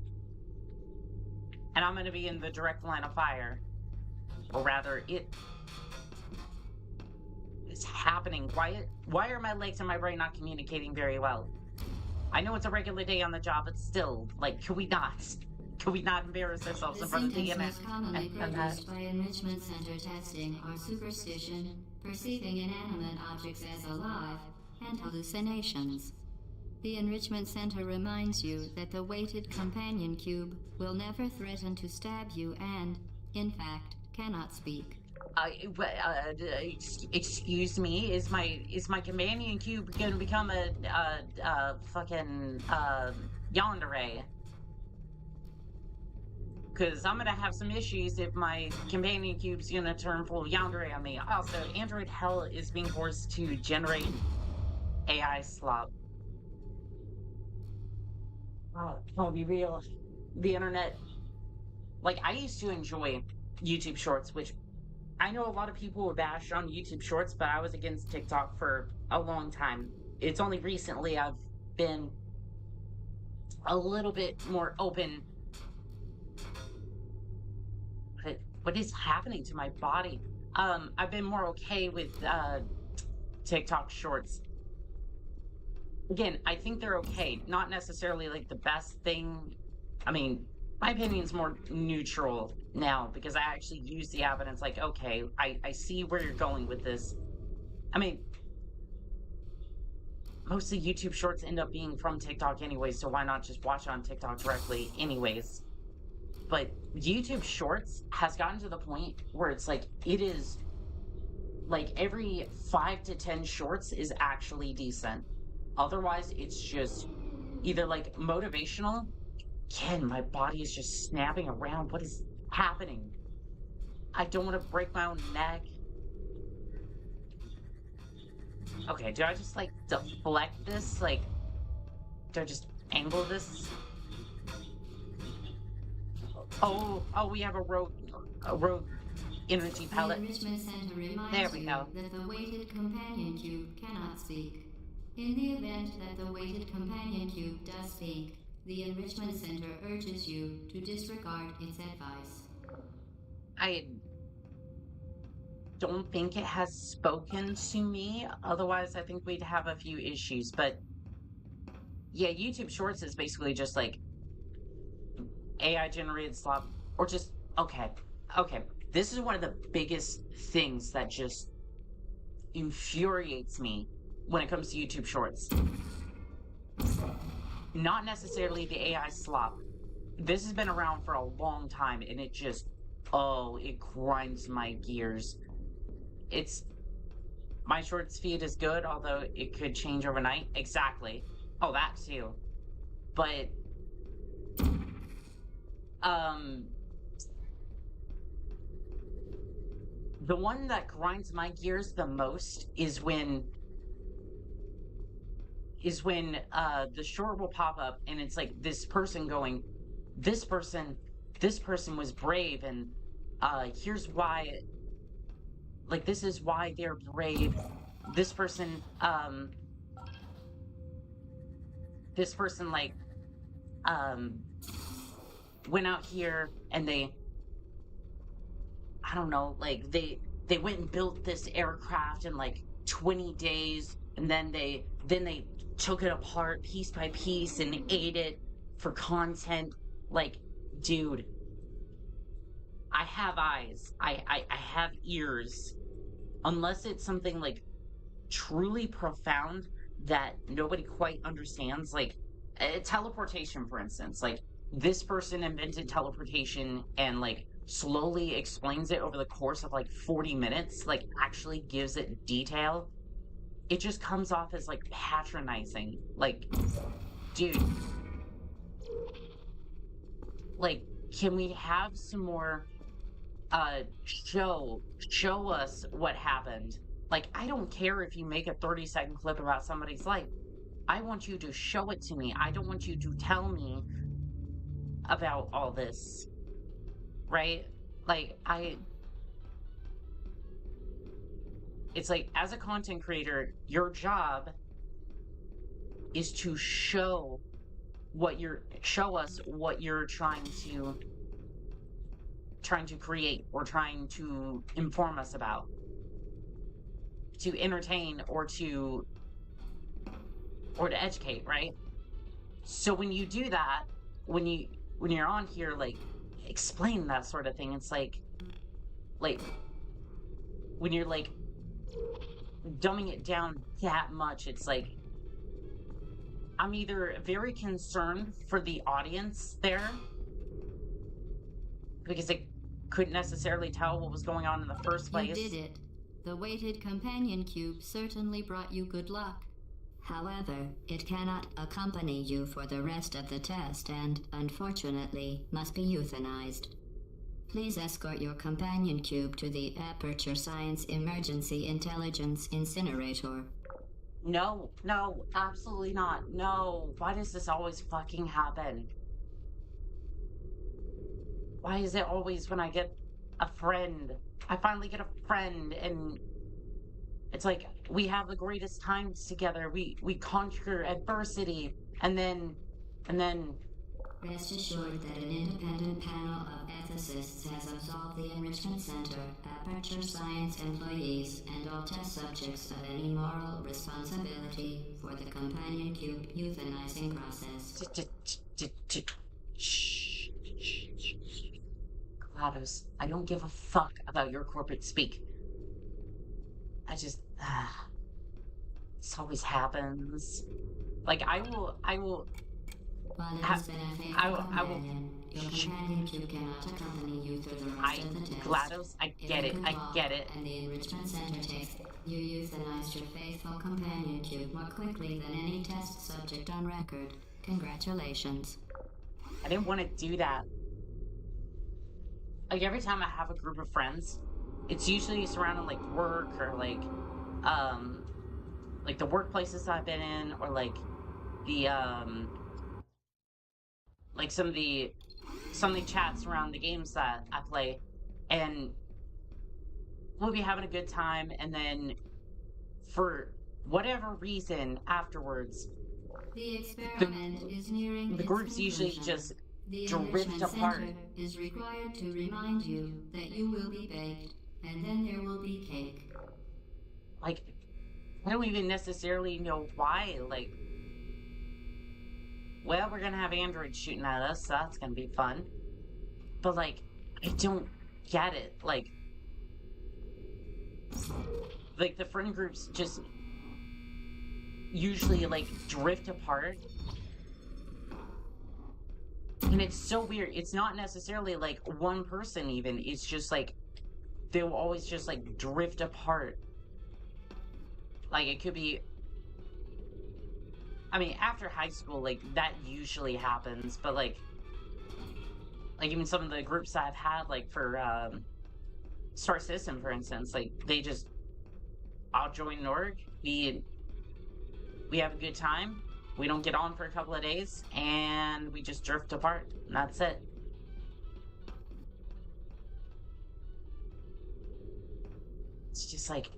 And I'm going to be in the direct line of fire. Or rather, it's happening. Why are my legs and my brain not communicating very well? I know it's a regular day on the job, but still, like, could we not? Could we not embarrass ourselves The in front of the symptoms internet? most commonly produced by Enrichment Center testing are superstition, perceiving inanimate objects as alive, and hallucinations. The Enrichment Center reminds you that the weighted companion cube will never threaten to stab you and, in fact, cannot speak. Excuse me, is my companion cube gonna become a fucking yandere? Because I'm gonna have some issues if my companion cube's gonna turn full yandere on me. Also, Android Hell is being forced to generate AI slop. I'll be real. The internet, like, I used to enjoy YouTube Shorts, which I know a lot of people would bash on YouTube Shorts, but I was against TikTok for a long time. It's only recently I've been a little bit more open. What is happening to my body? I've been more okay with TikTok Shorts. Again, I think they're okay. Not necessarily like the best thing. I mean, my opinion's more neutral now because I actually use the app and it's like, okay, I see where you're going with this. I mean, mostly YouTube shorts end up being from TikTok anyway, so why not just watch it on TikTok directly anyways? But YouTube shorts has gotten to the point where it's like, it is like every 5 to 10 shorts is actually decent. Otherwise, it's just either like motivational. Ken, my body is just snapping around. What is happening? I don't want to break my own neck. Okay, do I just like deflect this? Like, do I just angle this? Oh, we have a rogue energy The pellet. Enrichment Center There reminds we you go. that the weighted companion cube cannot speak. In the event that the weighted companion cube does speak, the Enrichment Center urges you to disregard its advice. I don't think it has spoken to me. Otherwise, I think we'd have a few issues. But yeah, YouTube Shorts is basically just like AI generated slop, or just okay. This is one of the biggest things that just infuriates me when it comes to YouTube Shorts. Not necessarily the AI slop. This has been around for a long time, and it just, oh, it grinds my gears. It's my shorts feed is good, although it could change overnight. Exactly. Oh, that too. But um the one that grinds my gears the most is when the short will pop up and it's like this person going, this person this person was brave, and here's why, like, this is why they're brave. This person like um went out here and I don't know, like they went and built this aircraft in like 20 days, and then they took it apart piece by piece and ate it for content. Like, dude, I have eyes. I have ears. Unless it's something like truly profound that nobody quite understands, like teleportation, for instance. Like, this person invented teleportation and like slowly explains it over the course of like 40 minutes, like actually gives it detail. It just comes off as like patronizing. Like, dude, like, can we have some more show us what happened? Like, I don't care if you make a 30-second clip about somebody's life. I want you to show it to me. I don't want you to tell me about all this, right? Like, it's like, as a content creator, your job is to show us what you're trying to create or trying to inform us about, to entertain or to educate, right? So when you do that, when you're on here, like, explain that sort of thing, it's like when you're like dumbing it down that much, it's like I'm either very concerned for the audience there because they couldn't necessarily tell what was going on in the first You place. did it. The weighted companion cube certainly brought you good luck. However, it cannot accompany you for the rest of the test and, unfortunately, must be euthanized. Please escort your companion cube to the Aperture Science Emergency Intelligence Incinerator. No, no, absolutely not. No. Why does this always fucking happen? Why is it always when I get a friend? I finally get a friend and it's like we have the greatest times together. We conquer adversity and then Rest assured that an independent panel of ethicists has absolved the Enrichment Center, Aperture Science employees, and all test subjects of any moral responsibility for the companion cube euthanizing process. Shh. GLaDOS, I don't give a fuck about your corporate speak. I just this always happens. Like I will While it ha- has been a faithful I will companion, your shh. companion cube cannot accompany you through the rest of the test. GLaDOS, I If get you it, could I walk, get it. and the Enrichment Center takes you euthanized your faithful companion cube more quickly than any test subject on record. Congratulations. I didn't want to do that. Like every time I have a group of friends, it's usually surrounding like work or like the workplaces I've been in or the like some of the chats around the games that I play and we'll be having a good time and then for whatever reason afterwards The the experiment is nearing the its groups usually conclusion. just The drift Enrichment apart. Center is required to remind you that you will be baked, and then there will be cake. Like I don't even necessarily know why. Like, well, we're gonna have androids shooting at us, so that's gonna be fun. But like, I don't get it. Like the friend groups just usually like drift apart. And it's so weird. It's not necessarily like one person even. It's just like they'll always just like drift apart. Like it could be I mean, after high school, like that usually happens, but like even some of the groups I've had like for Star System for instance, like they just I'll join an org, we have a good time, we don't get on for a couple of days, and we just drift apart. And that's it. It's just like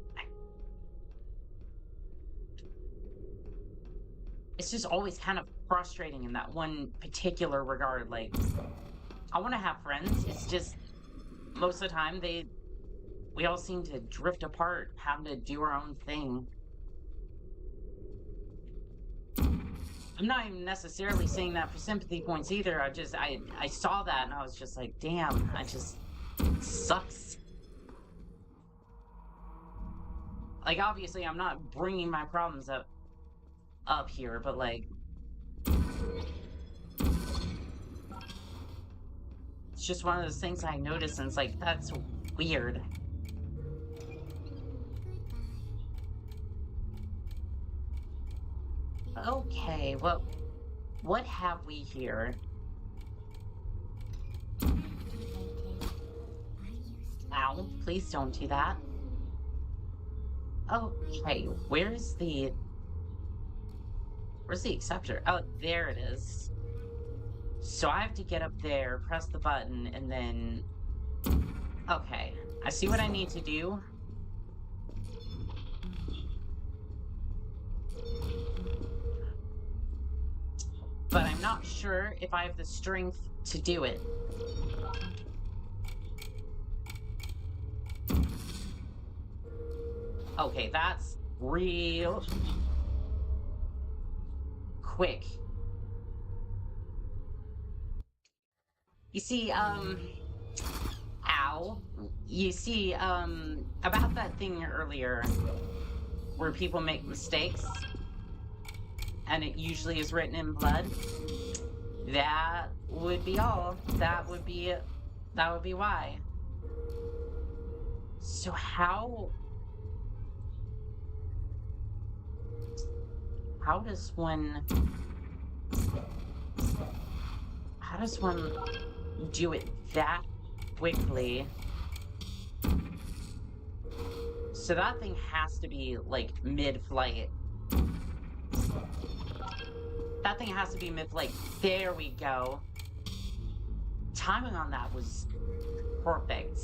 it's just always kind of frustrating in that one particular regard. Like I want to have friends. It's just most of the time we all seem to drift apart, having to do our own thing. I'm not even necessarily saying that for sympathy points either. I saw that and I was just like, damn, it sucks. Like obviously I'm not bringing my problems up here, but like it's just one of those things I noticed and it's like that's weird. Okay, well, what have we here? Ow, please don't do that. Okay, where's the acceptor? Oh, there it is. So I have to get up there, press the button, and then... Okay, I see what I need to do. But I'm not sure if I have the strength to do it. Okay, that's real quick. You see, ow. You see, about that thing earlier where people make mistakes and it usually is written in blood. That would be all. That would be why. So how does one do it that quickly? So that thing has to be like mid-flight. That thing has to be like, there we go. Timing on that was perfect.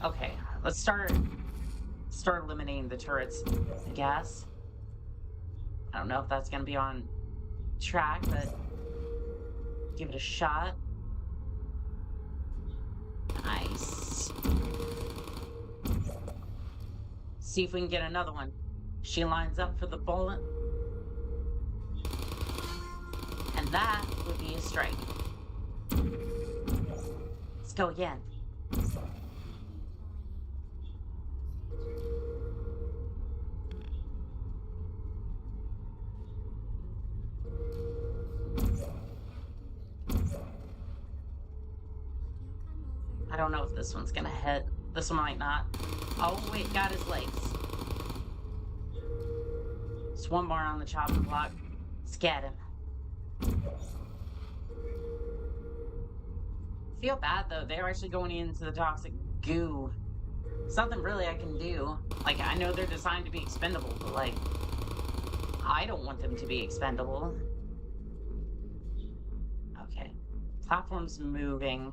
Okay, let's start eliminating the turrets, I guess. I don't know if that's gonna be on track, but give it a shot. Nice. See if we can get another one. She lines up for the bullet. And that would be a strike. Let's go again. I don't know if this one's gonna hit. This one might not. Oh, wait, got his legs. Just one more on the chopping block. Let's get him. Feel bad, though. They're actually going into the toxic goo. There's nothing really I can do. Like, I know they're designed to be expendable, but, like, I don't want them to be expendable. Okay. Platform's moving.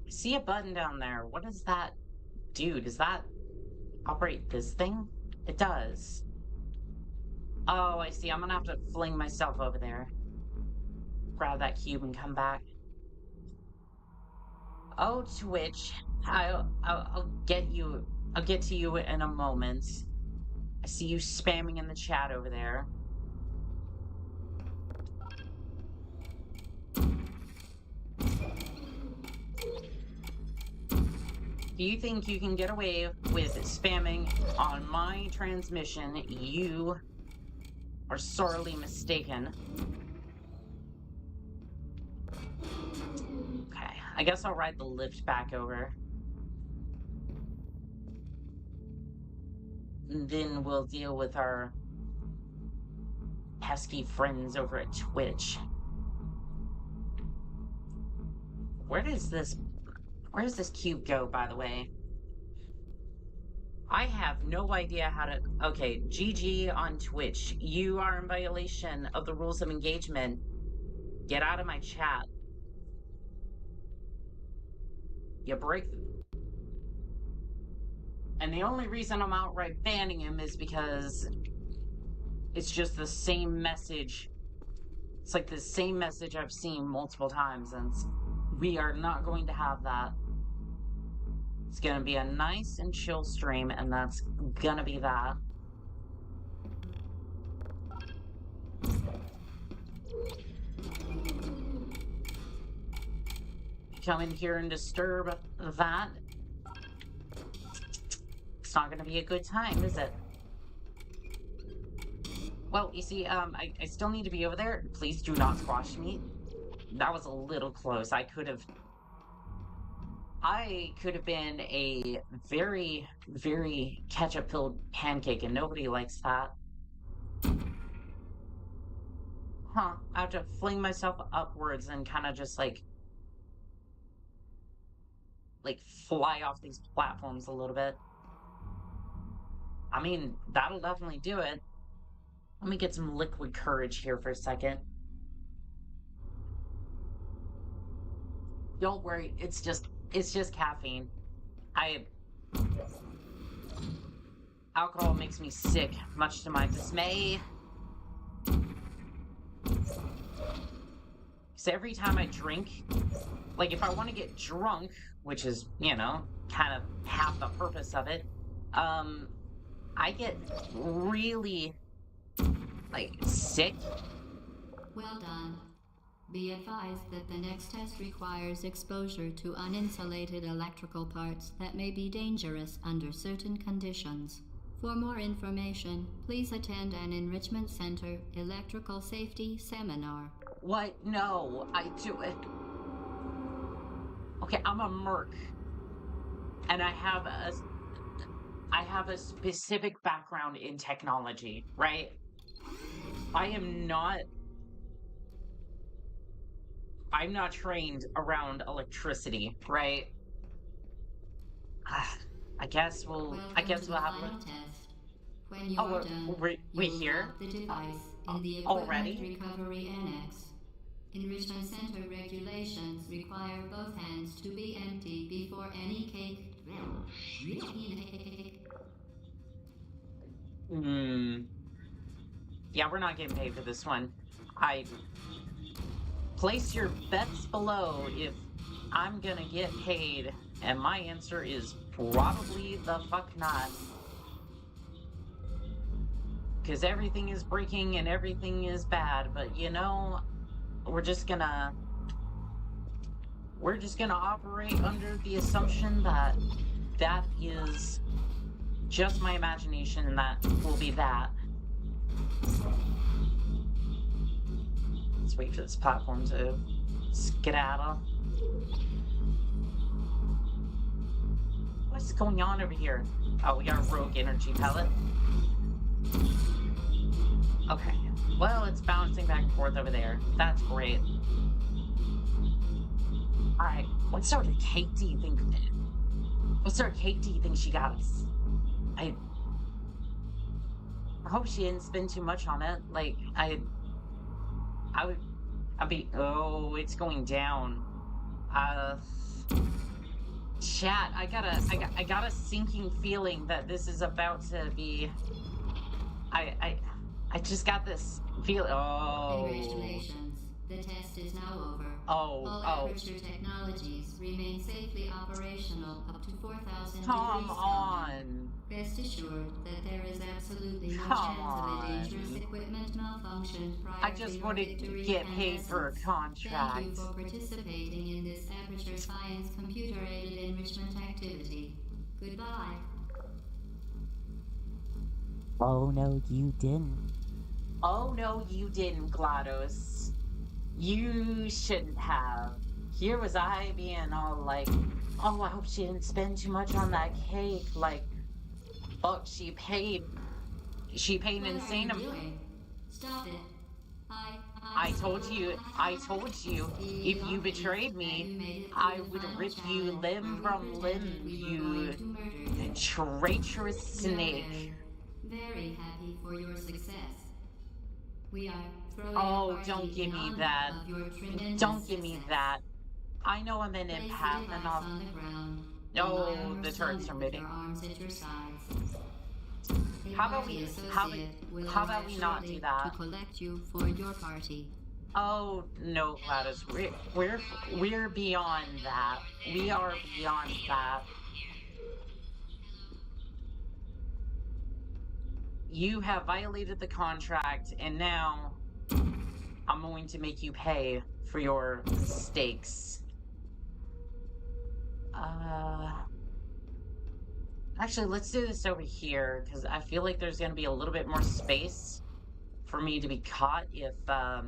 I see a button down there. What does that do? Does that operate this thing? It does. Oh, I see. I'm gonna have to fling myself over there. Grab that cube and come back. Oh, Twitch. I'll get you. I'll get to you in a moment. I see you spamming in the chat over there. Do you think you can get away with spamming on my transmission? You are sorely mistaken. Okay, I guess I'll ride the lift back over. And then we'll deal with our pesky friends over at Twitch. Where does this cube go, by the way? I have no idea how to... Okay, GG on Twitch. You are in violation of the rules of engagement. Get out of my chat. You break... And the only reason I'm outright banning him is because it's just the same message. It's like the same message I've seen multiple times, and we are not going to have that. It's gonna be a nice and chill stream, and that's gonna be that. Come in here and disturb that. It's not gonna be a good time, is it? Well, you see, I still need to be over there. Please do not squash me. That was a little close. I could have been a very, very ketchup-filled pancake, and nobody likes that. Huh. I have to fling myself upwards and kind of just, like, fly off these platforms a little bit. I mean, that'll definitely do it. Let me get some liquid courage here for a second. Don't worry, it's just caffeine. Alcohol makes me sick, much to my dismay. So every time I drink, like if I want to get drunk, which is, you know, kind of half the purpose of it, I get really, like, sick. Well done. Be advised that the next test requires exposure to uninsulated electrical parts that may be dangerous under certain conditions. For more information, please attend an Enrichment Center Electrical Safety Seminar. What? No, I do it. Okay, I'm a merc. And I have a specific background in technology, right? I'm not trained around electricity, right? I guess we'll have Test. When you're Oh, done, we you'll here? lock the device in the Equipment Already? Recovery Annex. Enrichment Center regulations require both hands to be empty before any cake. Hmm. Yeah, we're not getting paid for this one. I place your bets below if I'm gonna get paid, and my answer is probably the fuck not. Because everything is breaking and everything is bad, but you know, we're just gonna we're just gonna operate under the assumption that that is just my imagination and that will be that. Let's wait for this platform to skedaddle. What's going on over here? Oh, we got a rogue energy pellet. Okay. Well, it's bouncing back and forth over there. That's great. Alright, what sort of cake do you think? What sort of cake do you think she got us? I hope she didn't spend too much on it. Like, I'd be, oh, it's going down. Uh, Chat, I got a sinking feeling that this is about to be, I, I, I just got this feel, oh. Congratulations. The test is now over. Oh, All oh. Aperture technologies remain safely operational up to 4,000 degrees Come Kelvin. on. Rest assured that there is absolutely no Come chance of a on. dangerous equipment malfunction prior I to just your want to victory get paid for a incandescence. contract. Thank you for participating in this Aperture Science computer-aided enrichment activity. Goodbye. Oh, no, you didn't. Oh, no, you didn't, GLaDOS. You shouldn't have. Here was I being all like, oh, I hope she didn't spend too much on that cake. Like, fuck, she paid an insane amount. Stop it. I told you, if you betrayed me, I would rip you limb from limb, you traitorous snake. Very happy for your success. We are throwing Oh, don't give me that. Don't give me that. I know I'm an empath and all. No, the turrets are moving. How about we not do that? To collect you for your party. Oh no, GLaDOS, we're beyond that. We are beyond that. You have violated the contract, and now I'm going to make you pay for your mistakes. Actually, let's do this over here, because I feel like there's going to be a little bit more space for me to be caught if I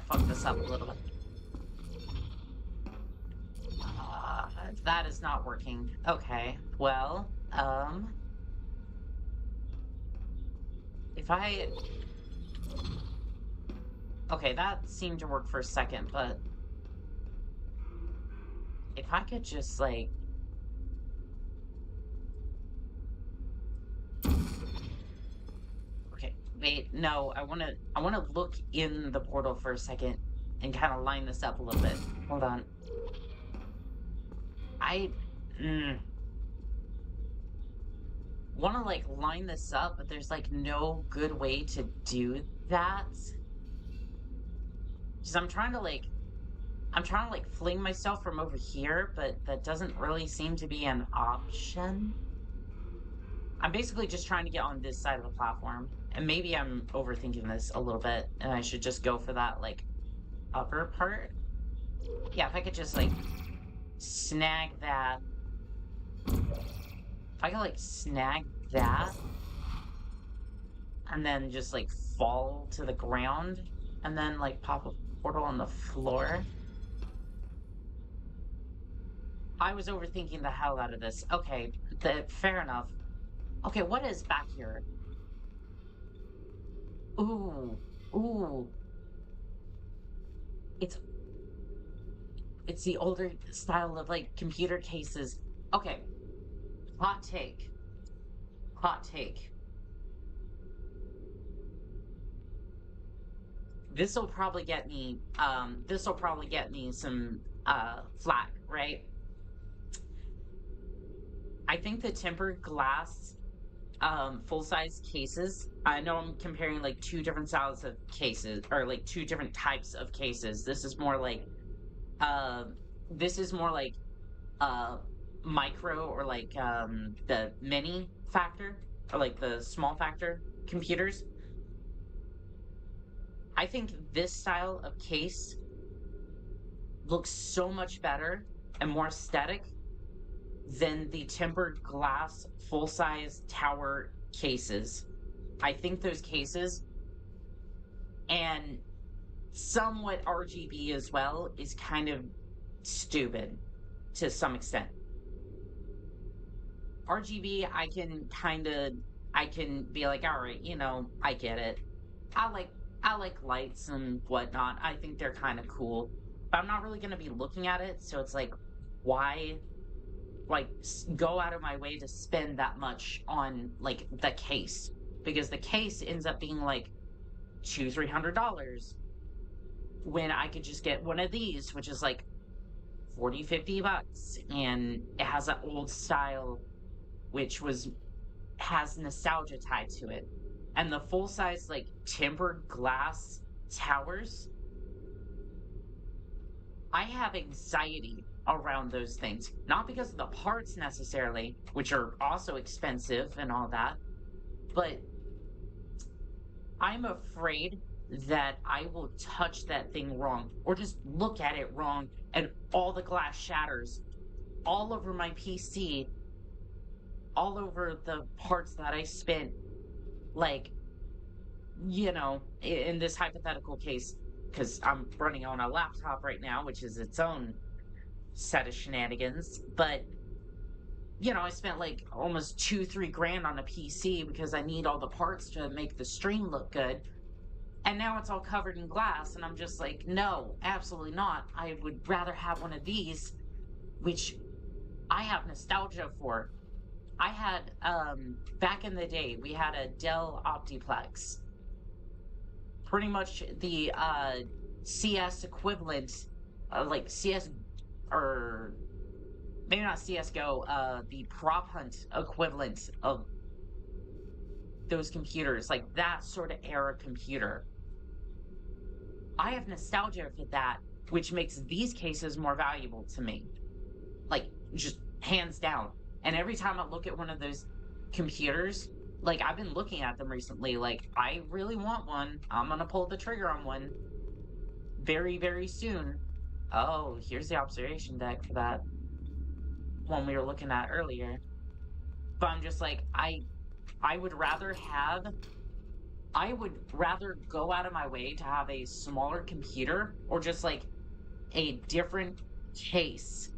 fuck this up a little bit. That is not working. Okay, well, if I... Okay, that seemed to work for a second, but... If I could just, like... Okay, wait, no, I wanna look in the portal for a second and kind of line this up a little bit. Hold on. Want to like line this up, but there's like no good way to do that. Because I'm trying to like fling myself from over here, but that doesn't really seem to be an option. I'm basically just trying to get on this side of the platform. And maybe I'm overthinking this a little bit, and I should just go for that like upper part. Yeah, if I could just like snag that. If I could like snag that and then just like fall to the ground and then like pop a portal on the floor. I was overthinking the hell out of this. Okay, fair enough. Okay, what is back here? Ooh, ooh. It's the older style of like computer cases. Okay, hot take. Hot take. This will probably get me some flack, right? I think the tempered glass full size cases, I know I'm comparing like two different styles of cases, or like two different types of cases. Uh this is more like uh micro, or like the mini factor, or like the small factor computers. I think this style of case looks so much better and more aesthetic than the tempered glass full size tower cases. I think those cases, and somewhat RGB as well, is kind of stupid to some extent. RGB, I can be like, all right, I get it. I like I like lights and whatnot. I think they're kind of cool, but I'm not really gonna be looking at it. So it's like, why, like, go out of my way to spend that much on like the case? Because the case ends up being like $200-300 when I could just get one of these, which is like 40-50 bucks, and it has that old style, which was has nostalgia tied to it. And the full size, like, tempered glass towers, I have anxiety around those things. Not because of the parts necessarily, which are also expensive and all that, but I'm afraid that I will touch that thing wrong, or just look at it wrong, and all the glass shatters all over my PC, all over the parts that I spent, like, in this hypothetical case, because I'm running on a laptop right now, which is its own set of shenanigans. But, I spent like almost 2-3 grand on a PC because I need all the parts to make the stream look good. And now it's all covered in glass, and I'm just like, no, absolutely not. I would rather have one of these, which I have nostalgia for. I had, back in the day, we had a Dell Optiplex, pretty much the CS equivalent, like CS, or maybe not CS:GO, the prop hunt equivalent of those computers, like that sort of era computer. I have nostalgia for that, which makes these cases more valuable to me, like, just hands down. And every time I look at one of those computers, like, I've been looking at them recently, like, I really want one. I'm gonna pull the trigger on one very, very soon. Oh, here's the observation deck for that one we were looking at earlier. But I'm just like, I would rather have I would rather go out of my way to have a smaller computer, or just like a different case,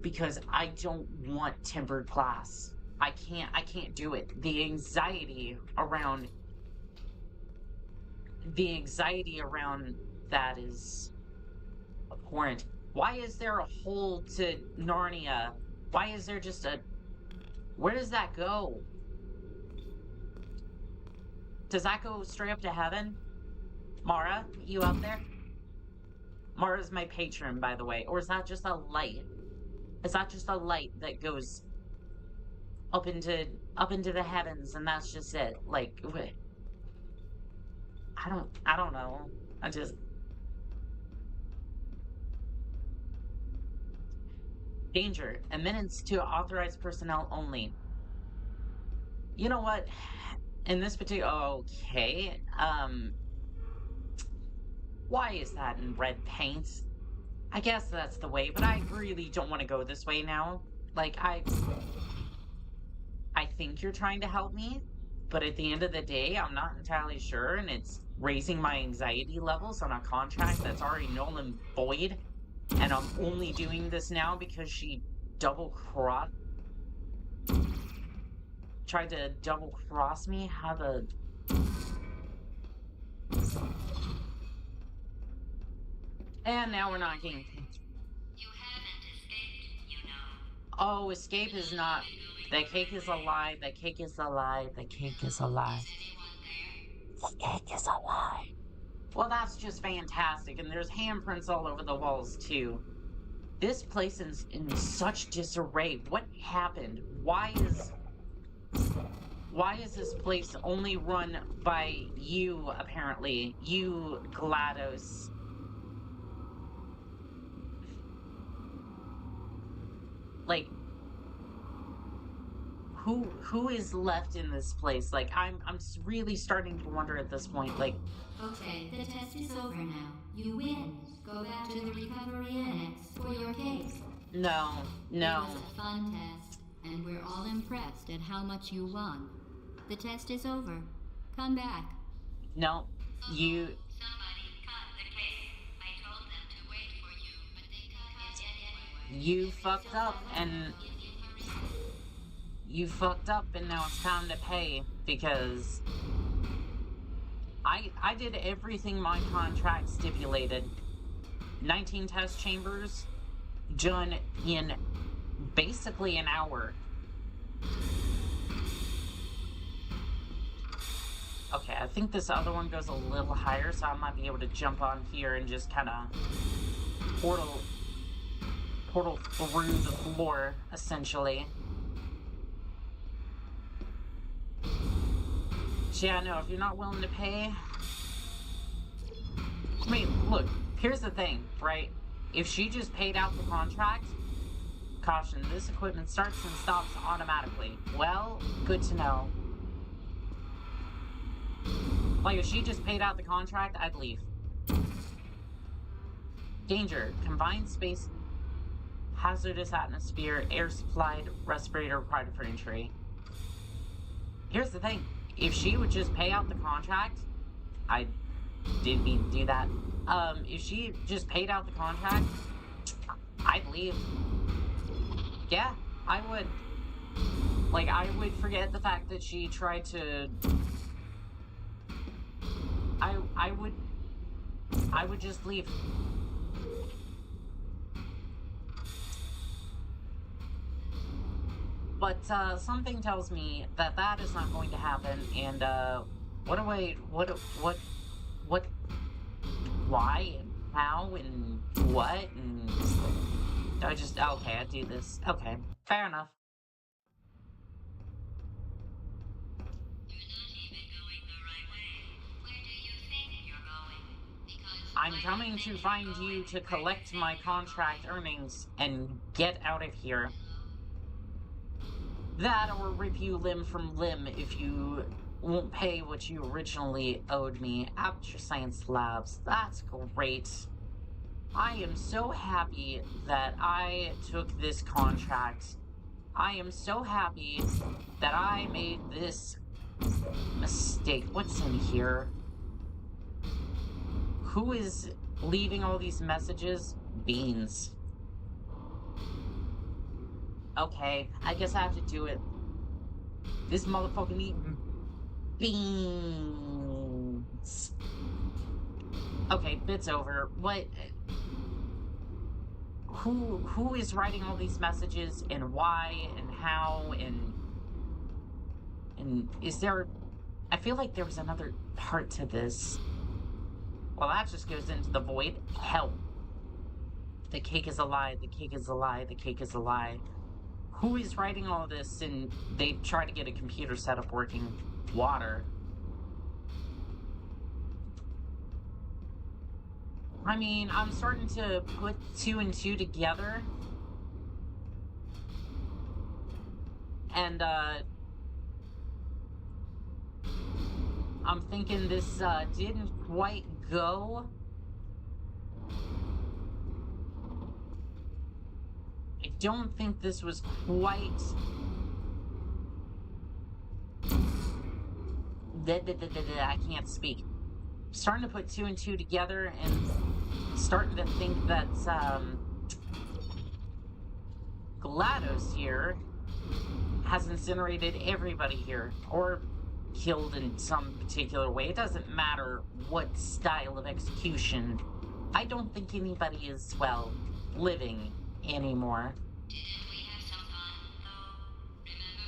because I don't want tempered glass. I can't do it. The anxiety around that is abhorrent. Why is there a hole to Narnia? Why is there just a Where does that go? Does that go straight up to heaven? Mara, you out there? Mara's my patron, by the way. Or is that just a light? Is that just a light that goes up into up into the heavens, and that's just it? Like, I don't know. I just Danger. Admittance to authorized personnel only. You know what? In this particular Okay. Why is that in red paint? I guess that's the way, but I really don't want to go this way now. Like, I think you're trying to help me, but at the end of the day, I'm not entirely sure, and it's raising my anxiety levels on a contract that's already null and void, and I'm only doing this now because she double cross tried to double cross me. How the And now we're not getting. You haven't escaped, you know. Oh, escape is not. The cake is a lie. The cake is a lie. The cake is a lie. The cake is a lie. Well, that's just fantastic. And there's handprints all over the walls, too. This place is in such disarray. What happened? Why is this place only run by you, apparently? You, GLaDOS. Like, who is left in this place? Like, I'm really starting to wonder at this point. Like, Okay, the test is over now. You win. Go back to the recovery annex for your case. no. It was a fun test, and we're all impressed at how much you won. The test is over. Come back. No, you. Somebody cut the cake. I told them to wait for you, but they cut it anyway. You fucked up, and you fucked up, and now it's time to pay because I did everything my contract stipulated. 19 test chambers done in basically an hour. Okay, I think this other one goes a little higher, so I might be able to jump on here and just kind of portal through the floor, essentially. So yeah, no, if you're not willing to pay... I mean, look, here's the thing, right? If she just paid out the contract, caution, this equipment starts and stops automatically. Well, good to know. Like, if she just paid out the contract, I'd leave. Danger. Confined space. Hazardous atmosphere. Air supplied. Respirator required for entry. Here's the thing. If she would just pay out the contract, I didn't mean to do that. If she just paid out the contract, I'd leave. Yeah, I would. Like, I would forget the fact that she tried to... I would just leave. But, something tells me that that is not going to happen, and, why, and how, and what, and... Do I just... Okay, I do this. Okay, fair enough. I'm coming to find you to collect my contract earnings and get out of here. That or rip you limb from limb if you won't pay what you originally owed me. Aperture Science Labs, that's great. I am so happy that I took this contract. I am so happy that I made this mistake. What's in here? Who is leaving all these messages? Beans. Okay, I guess I have to do it. This motherfucking eating beans. Okay, bit's over. What? Who is writing all these messages, and why, and how, and is there... I feel like there was another part to this. Well, that just goes into the void. Hell. The cake is a lie, the cake is a lie, the cake is a lie. Who is writing all this? And they try to get a computer setup working. Water. I mean, I'm starting to put 2 and 2 together. And, I'm thinking this, didn't quite go. I don't think this was quite... I can't speak. Starting to put 2 and 2 together and starting to think that, GLaDOS here has incinerated everybody here. Or killed in some particular way. It doesn't matter what style of execution. I don't think anybody is, well, living anymore. Didn't we have some fun, though? Remember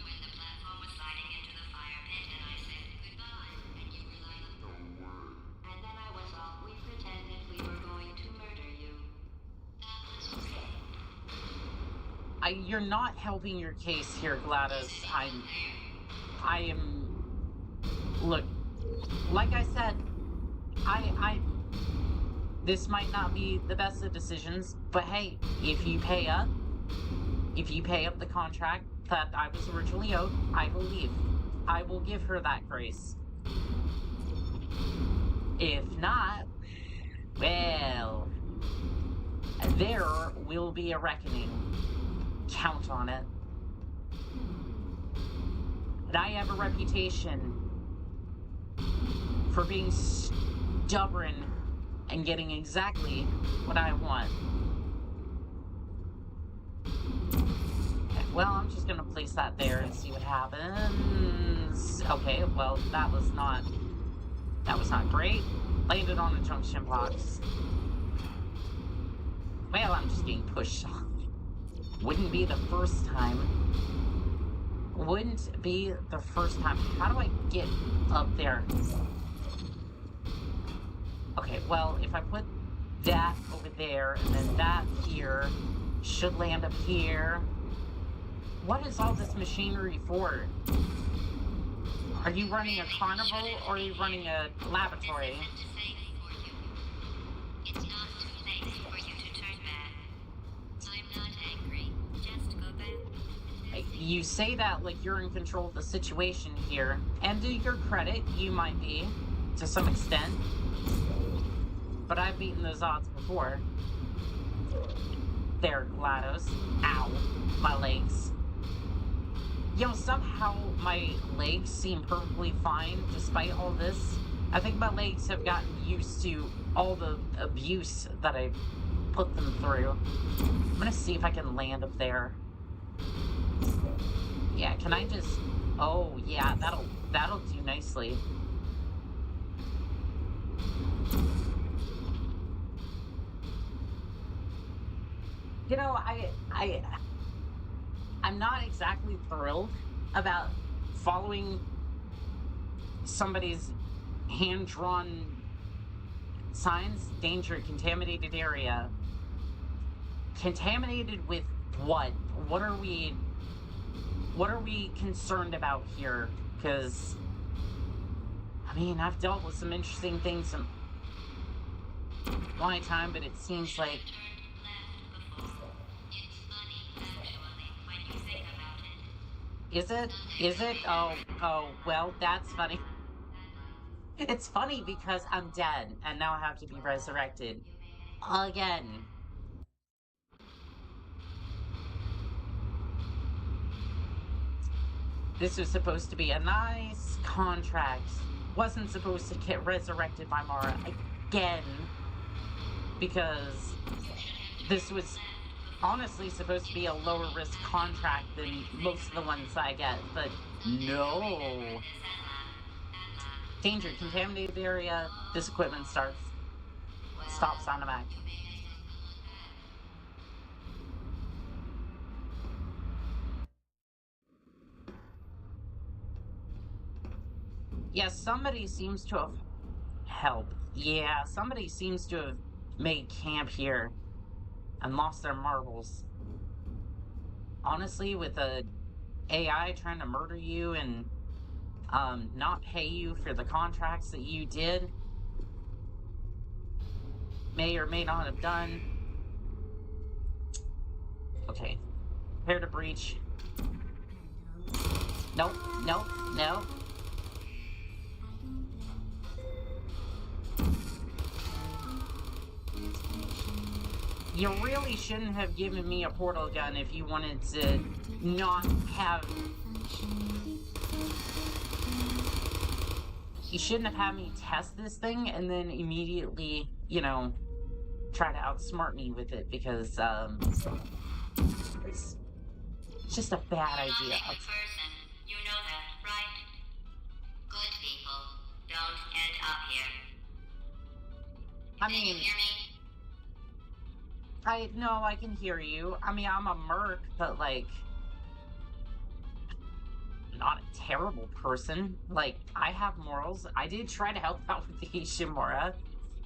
you're not helping your case here, GLaDOS. I am, look, like I said, this might not be the best of decisions, but hey, if you pay up the contract that I was originally owed, I will leave. I will give her that grace. If not, well, there will be a reckoning. Count on it. And I have a reputation for being stubborn and getting exactly what I want. Well, I'm just gonna place that there and see what happens. Okay, well, that was not great. Landed on a junction box. Well, I'm just being pushed off. Wouldn't be the first time. Wouldn't be the first time. How do I get up there? Okay, well, if I put that over there and then that here, should land up here. What is all this machinery for? Are you running a carnival or are you running a laboratory? It's not too late for you to turn back. I'm not angry. Just go back. You say that like you're in control of the situation here. And to your credit, you might be, to some extent. But I've beaten those odds before. There, GLaDOS. Ow. My legs. You know, somehow my legs seem perfectly fine despite all this. I think my legs have gotten used to all the abuse that I put them through. I'm gonna see if I can land up there. Yeah, can I just... Oh, yeah, that'll do nicely. You know, I'm not exactly thrilled about following somebody's hand-drawn signs. Danger, contaminated area. Contaminated with what? What are we concerned about here? Because, I mean, I've dealt with some interesting things in my time, but it seems like... Is it? Is it? Oh, well, that's funny. It's funny because I'm dead, and now I have to be resurrected. Again. This was supposed to be a nice contract. Wasn't supposed to get resurrected by Mara again. Because this was honestly supposed to be a lower risk contract than most of the ones I get, but no. Danger, contaminated area, this equipment stops automatic. Yes, somebody seems to have helped. Yeah, somebody seems to have made camp here and lost their marbles. Honestly, with a AI trying to murder you and not pay you for the contracts that you did, may or may not have done. Okay, prepare to breach. Nope, nope, nope. You really shouldn't have given me a portal gun if you wanted to not have... You shouldn't have had me test this thing and then immediately, you know, try to outsmart me with it, because, it's just a bad idea. You know that, right? Good people don't end up here. I Can you mean... hear me? No, I can hear you. I mean, I'm a merc, but, like, not a terrible person. Like, I have morals. I did try to help out with the Ishimura.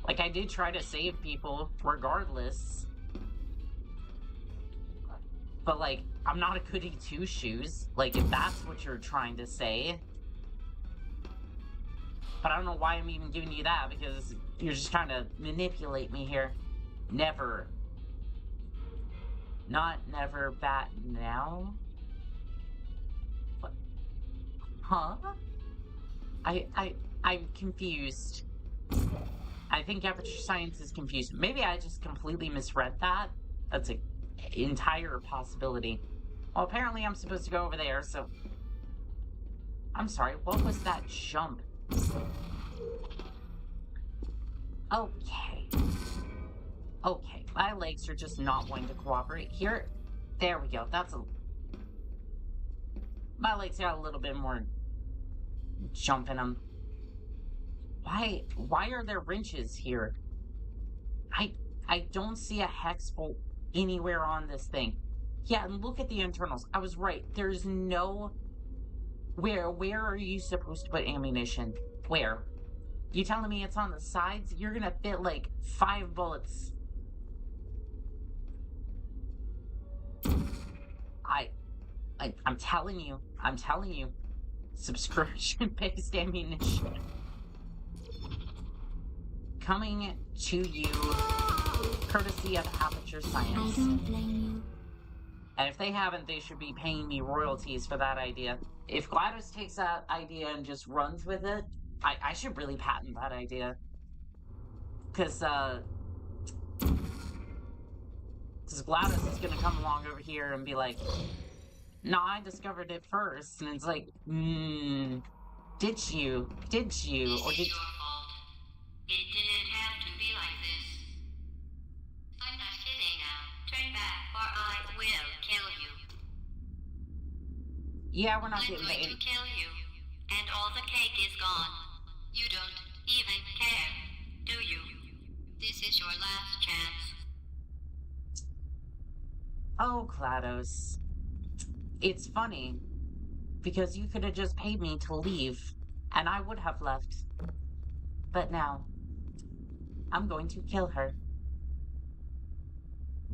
Like, I did try to save people, regardless. But, like, I'm not a goody two-shoes. Like, if that's what you're trying to say. But I don't know why I'm even giving you that, because you're just trying to manipulate me here. Never. Not never bat now? What? Huh? I'm confused. I think Aperture Science is confused. Maybe I just completely misread that. That's an entire possibility. Well, apparently I'm supposed to go over there, so... I'm sorry, what was that jump? Okay. Okay, my legs are just not wanting to cooperate. Here, there we go. That's a... My legs got a little bit more jump in them. Why are there wrenches here? I don't see a hex bolt anywhere on this thing. Yeah, and look at the internals. I was right. There's no... Where are you supposed to put ammunition? Where? You telling me it's on the sides? You're gonna fit like 5 bullets. I'm telling you. I'm telling you. Subscription-based ammunition. Coming to you, courtesy of Aperture Science. I don't blame you. And if they haven't, they should be paying me royalties for that idea. If GLaDOS takes that idea and just runs with it, I should really patent that idea. Because GLaDOS is going to come along over here and be like, no, I discovered it first. And it's like, did you? This is your fault. It didn't have to be like this. I'm not kidding now. Turn back, or I will kill you. Yeah, we're not I'm getting going paid. to kill you, and all the cake is gone. You don't even care, do you? This is your last chance. Oh, GLaDOS. It's funny, because you could have just paid me to leave, and I would have left. But now, I'm going to kill her.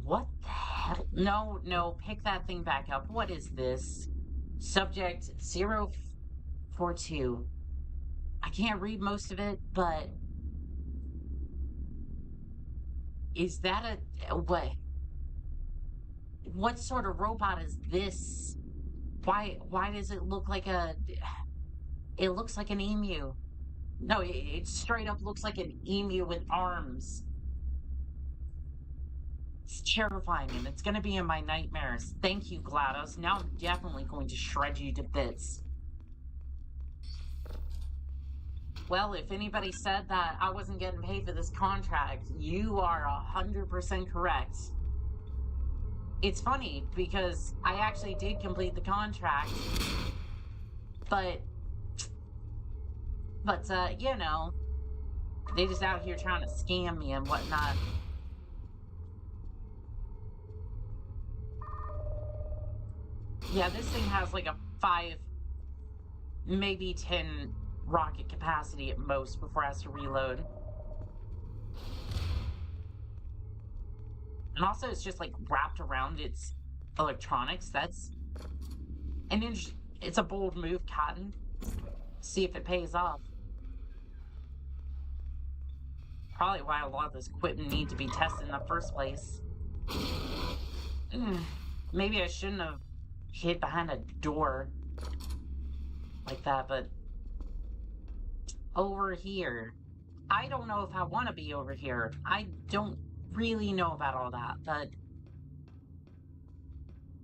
What the hell? No, pick that thing back up. What is this? Subject 042. I can't read most of it, but... Is that a... What? What sort of robot is this? Why does it look like a... It looks like an emu. No, it straight up looks like an emu with arms. It's terrifying, and it's gonna be in my nightmares. Thank you, GLaDOS. Now I'm definitely going to shred you to bits. Well, if anybody said that I wasn't getting paid for this contract, you are 100% correct. It's funny, because I actually did complete the contract, but you know, they just out here trying to scam me and whatnot. Yeah, this thing has like a 5, maybe 10 rocket capacity at most before it has to reload. And also it's just like wrapped around its electronics. That's... And then it's a bold move, Cotton. See if it pays off. Probably why a lot of this equipment need to be tested in the first place. Maybe I shouldn't have hid behind a door like that, but... Over here. I don't know if I want to be over here. I don't really know about all that, but...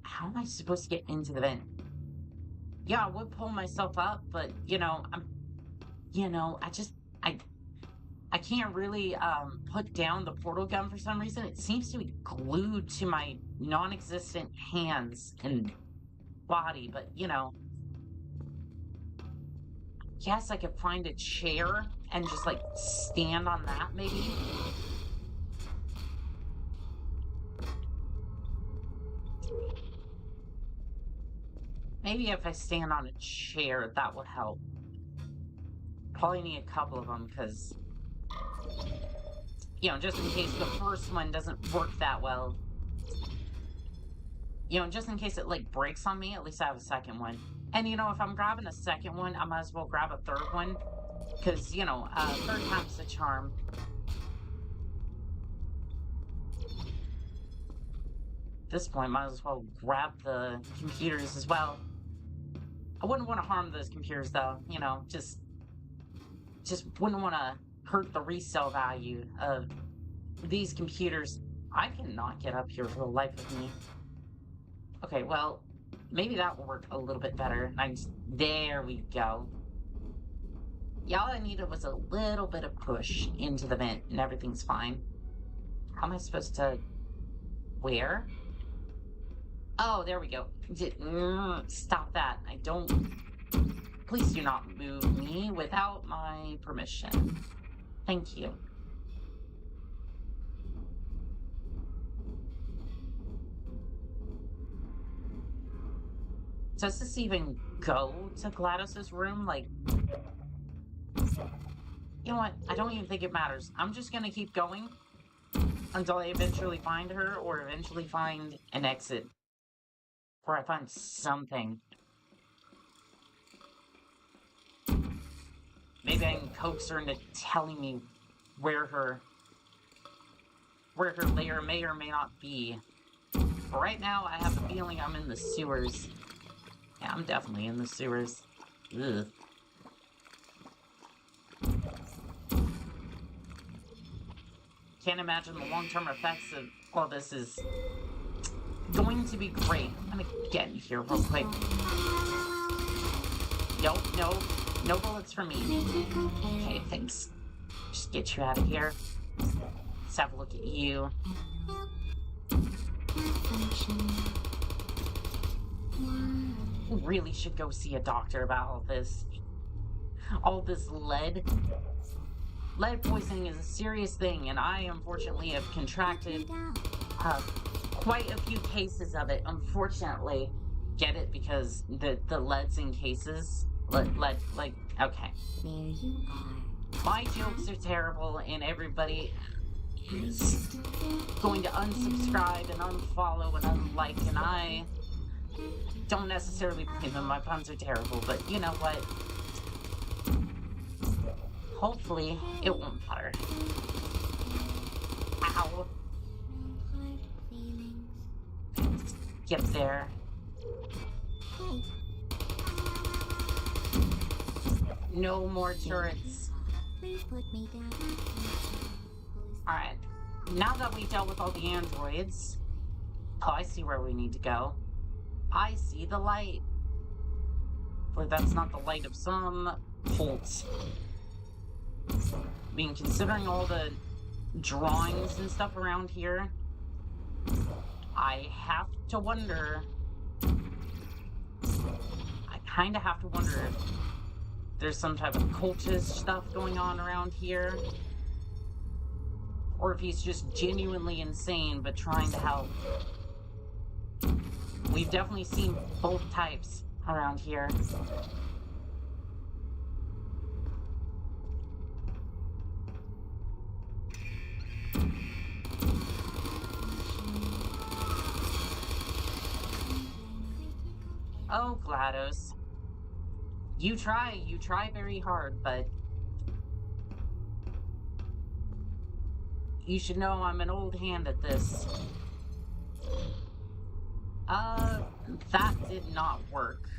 How am I supposed to get into the vent? Yeah, I would pull myself up, but, you know, I can't really, put down the portal gun for some reason. It seems to be glued to my non-existent hands and body, but, you know. Guess I could find a chair and just, like, stand on that, maybe? Maybe if I stand on a chair, that would help. Probably need a couple of them, because... You know, just in case the first one doesn't work that well. You know, just in case it, like, breaks on me, at least I have a second one. And, you know, if I'm grabbing a second one, I might as well grab a third one. Because, you know, third time's the charm. At this point, might as well grab the computers as well. I wouldn't want to harm those computers, though. You know, just wouldn't want to hurt the resale value of these computers. I cannot get up here for the life of me. Okay, well, maybe that will work a little bit better. There we go. Yeah, all I needed was a little bit of push into the vent, and everything's fine. How am I supposed to... Where? Oh, there we go. Stop that. I don't... Please do not move me without my permission. Thank you. Does this even go to GLaDOS's room? Like... You know what? I don't even think it matters. I'm just gonna keep going until I eventually find her, or eventually find an exit. Or I find something. Maybe I can coax her into telling me where her lair may or may not be. But right now, I have a feeling I'm in the sewers. Yeah, I'm definitely in the sewers. Ugh. Can't imagine the long-term effects of all this is going to be great. I'm gonna get in here real quick. No bullets for me. Okay, thanks. Just get you out of here. Let's have a look at you. Really should go see a doctor about all this. All this lead. Lead poisoning is a serious thing, and I unfortunately have contracted quite a few cases of it, unfortunately. Get it? Because the lead's in cases. Lead, like, okay. There you are. My jokes are terrible, and everybody is going to unsubscribe and unfollow and unlike, and I don't necessarily blame them. My puns are terrible, but you know what? Hopefully, it won't matter. Ow. Get there. No more turrets. Please put me down. Alright. Now that we dealt with all the androids... Oh, I see where we need to go. I see the light. But that's not the light of some cult. I mean, considering all the drawings and stuff around here, I have to wonder... I kind of have to wonder if there's some type of cultist stuff going on around here. Or if he's just genuinely insane but trying to help. We've definitely seen both types around here. Oh, GLaDOS. You try very hard, but you should know I'm an old hand at this. That did not work.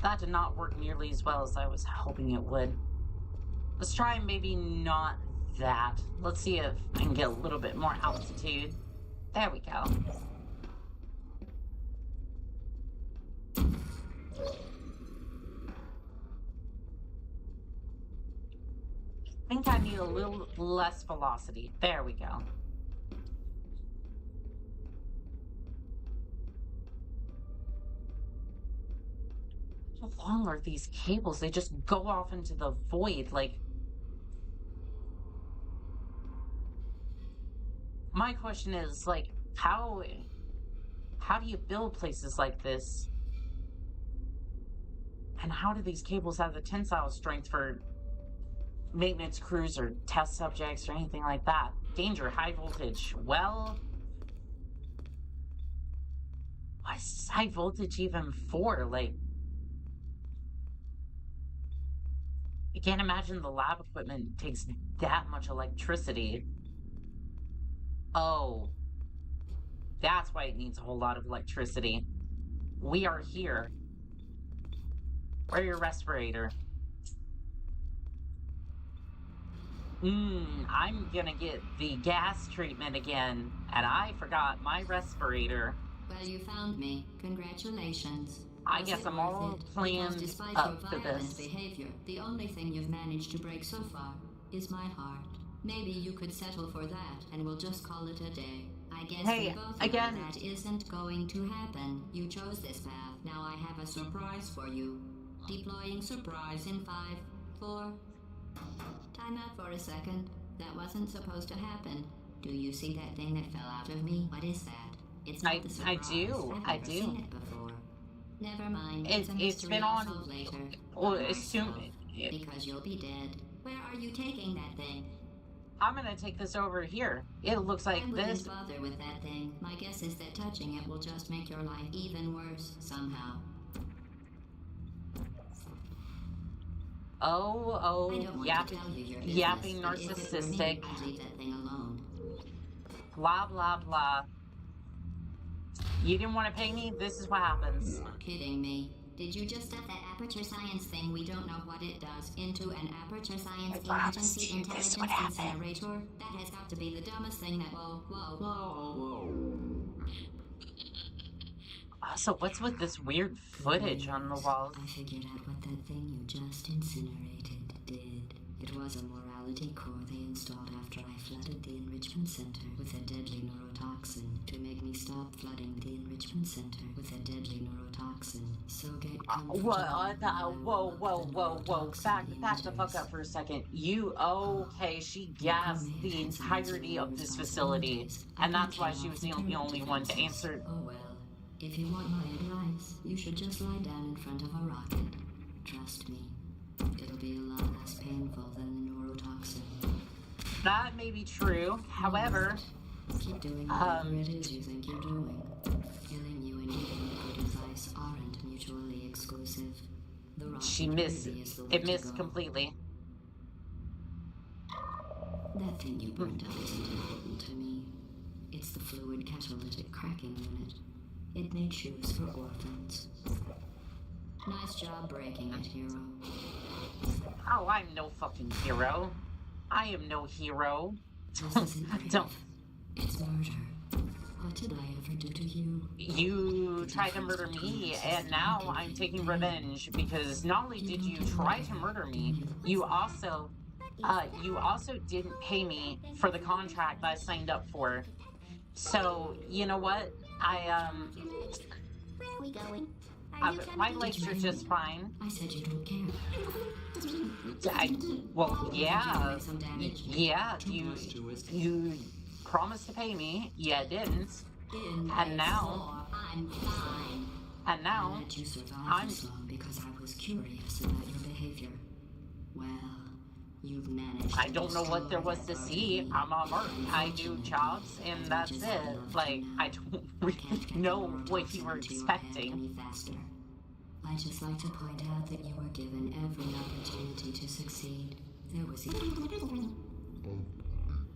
That did not work nearly as well as I was hoping it would. Let's try maybe not that. Let's see if I can get a little bit more altitude. There we go. I think I need a little less velocity. There we go. How long are these cables? They just go off into the void, like... My question is, like, how do you build places like this? And how do these cables have the tensile strength for maintenance crews or test subjects or anything like that? Danger, high voltage. Well, What's high voltage even for? Like, I can't imagine the lab equipment takes that much electricity. Oh, that's why it needs a whole lot of electricity. We are here. Where's your respirator? I'm gonna get the gas treatment again, and I forgot my respirator. Well, you found me. Congratulations. I Was guess it I'm worth all it? planned Because despite your up for violent this. behavior, the only thing you've managed to break so far is my heart. Maybe you could settle for that, and we'll just call it a day. I guess Hey, we both again. know that isn't going to happen. You chose this path. Now I have a surprise for you. Deploying surprise in 5, 4. Time out for a second. That wasn't supposed to happen. Do you see that thing that fell out of me? What is that? It's not the surprise. I do. I've I never do. seen it before. Never mind. It's a been mystery on. I'll solve later. Well, By assume. myself, because you'll be dead. Where are you taking that thing? I'm gonna take this over here. It looks like I this. wouldn't bother with that thing. My guess is that touching it will just make your life even worse somehow. Oh, I don't want to tell you your business, yapping but if it were narcissistic. me, I'd leave that thing alone. Blah, blah, blah. You didn't want to pay me? This is what happens. Kidding me. Did you just set that Aperture Science thing, we don't know what it does, into an Aperture Science Emergency Intelligence Incinerator? That has got to be the dumbest thing that... Whoa. So what's with this weird footage on the walls? I figured out what that thing you just incinerated did. It was a morality core they installed after I flooded the enrichment center with a deadly neurotoxin to make me stop flooding the enrichment center with a deadly neurotoxin. So get comfortable. Whoa. Back the fuck up for a second. Okay, she gassed the entirety of this facility. And that's why she was the only one to answer. Oh well. If you want my advice, you should just lie down in front of a rocket. Trust me. It'll be a lot less painful than the neurotoxin. That may be true. However, keep doing whatever it is you think you're doing. Killing you and giving you good advice aren't mutually exclusive. The rocket she missed. really is the way It to missed go. completely. That thing you burned up isn't important to me. It's the fluid catalytic cracking unit. It made shoes for orphans. Nice job breaking it, hero. Oh, I'm no fucking hero. I am no hero. This isn't grief. Don't. It's murder. What did I ever do to you? You tried to murder me, and now I'm taking revenge because not only did you try to murder me, you also didn't pay me for the contract that I signed up for. So, you know what? Where are we going? My legs are just fine. I said you don't care. Yeah, Some damage. yeah, you promised to pay me, you didn't, and now, I'm fine. and now, I let you survive I'm- this long because I was curious about your behavior. Well, you've managed. I don't know what there was to see. I'm a merc. I do jobs, and that's it. Like, I don't really know what you were expecting. I just like to point out that you were given every opportunity to succeed. There was even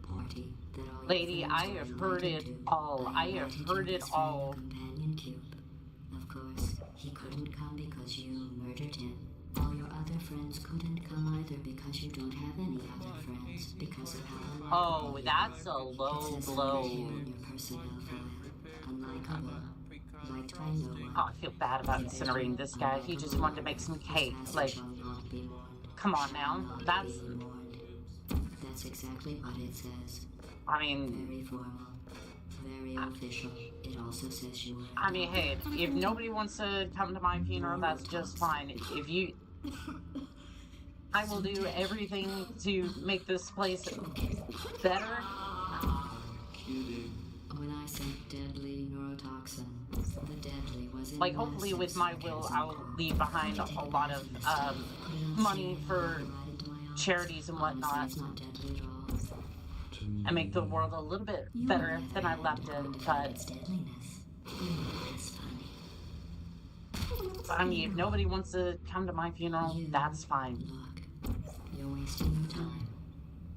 party that all Lady, your I friends have were heard invited it to. all. I have invited heard your it best friend, all. Companion Cube. Of course, he couldn't come because you murdered him. All your other friends couldn't come either because you don't have any other friends because of how Oh, unlikable that's a you are. low It says so blow. right here in your personnel file. Unlikable. Liked by no one. Oh, I feel bad about incinerating this guy. He just wanted to make some cake. Like, come on now. That's, That's exactly what it says. I mean, Very formal. Very official. It also says you were. hey, if nobody wants to come to my funeral, that's just fine. If you... I will do everything to make this place better. When I said deadly neurotoxin, the deadly was in Like, hopefully with my will, I'll leave behind a lot of money for charities and whatnot, It's not deadly at all. and make the world a little bit better than I left it, but Its deadliness. It's funny. I mean, if nobody wants to come to my funeral, that's fine. Look, you're wasting your time.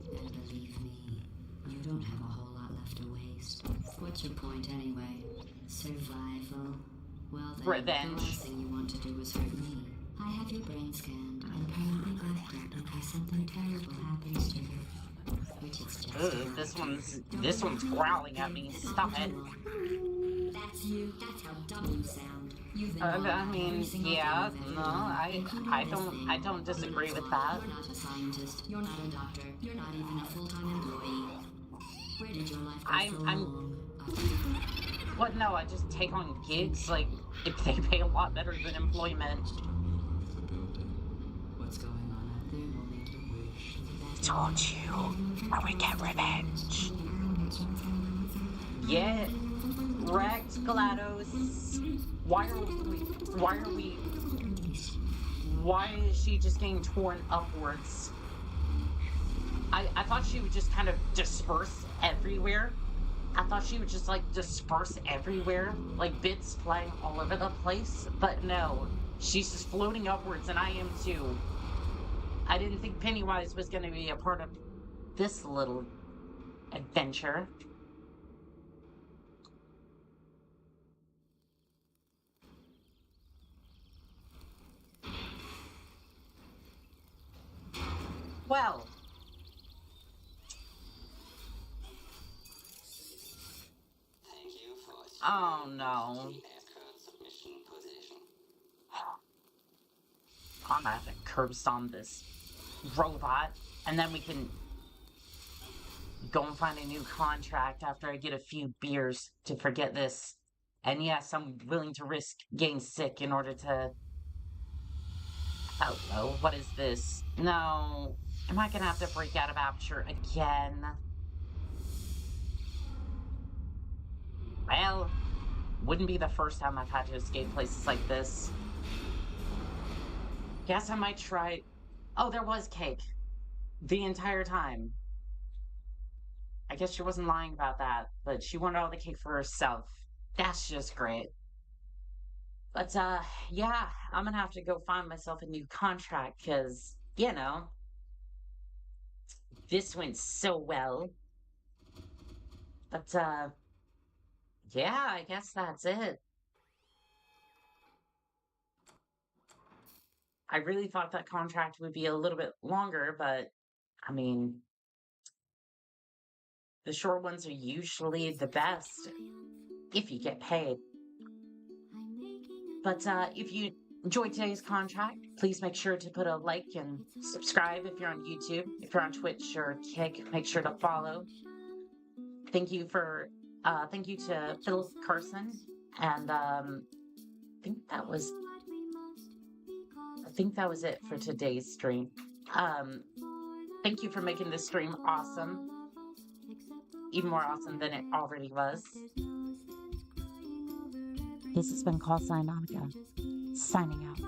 And believe me, you don't have a whole lot left to waste. What's your point anyway? Survival? Well then, Revenge. the last thing you want to do is hurt me. I have your brain scanned and permanently left it in case something terrible happens to you. Which is just Ugh, this one's growling at me. Stop it. That's you. That's how dumb you sound. You've been I mean, yeah, no, I don't disagree with that. You're not a scientist. You're not a doctor. You're not even a full-time employee. Where did your life go so wrong? What? No, I just take on gigs. Like, if they pay a lot better than employment. What's going on out there? No need to wish. Told you, I would get revenge. Yeah, Rex, GLaDOS. Why is she just getting torn upwards? I thought she would just kind of disperse everywhere. I thought she would just like disperse everywhere, like bits flying all over the place. But no, she's just floating upwards, and I am too. I didn't think Pennywise was going to be a part of this little adventure. Well, Thank you for oh no. submission position. I'm gonna have to curb stomp this robot, and then we can go and find a new contract after I get a few beers to forget this. And yes, I'm willing to risk getting sick in order to... Hello, what is this? No, am I gonna have to break out of Aperture again? Well, wouldn't be the first time I've had to escape places like this. Guess I might try... Oh, there was cake. The entire time. I guess she wasn't lying about that, but she wanted all the cake for herself. That's just great. But, yeah, I'm gonna have to go find myself a new contract, because, you know, this went so well. But, yeah, I guess that's it. I really thought that contract would be a little bit longer, but, I mean, the short ones are usually the best, if you get paid. But, if you enjoyed today's contract, please make sure to put a like and subscribe if you're on YouTube. If you're on Twitch or Kick, make sure to follow. Thank you to Phil Carson, and I think that was it for today's stream. Thank you for making this stream awesome, even more awesome than it already was. This has been Call Sign Monica, signing out.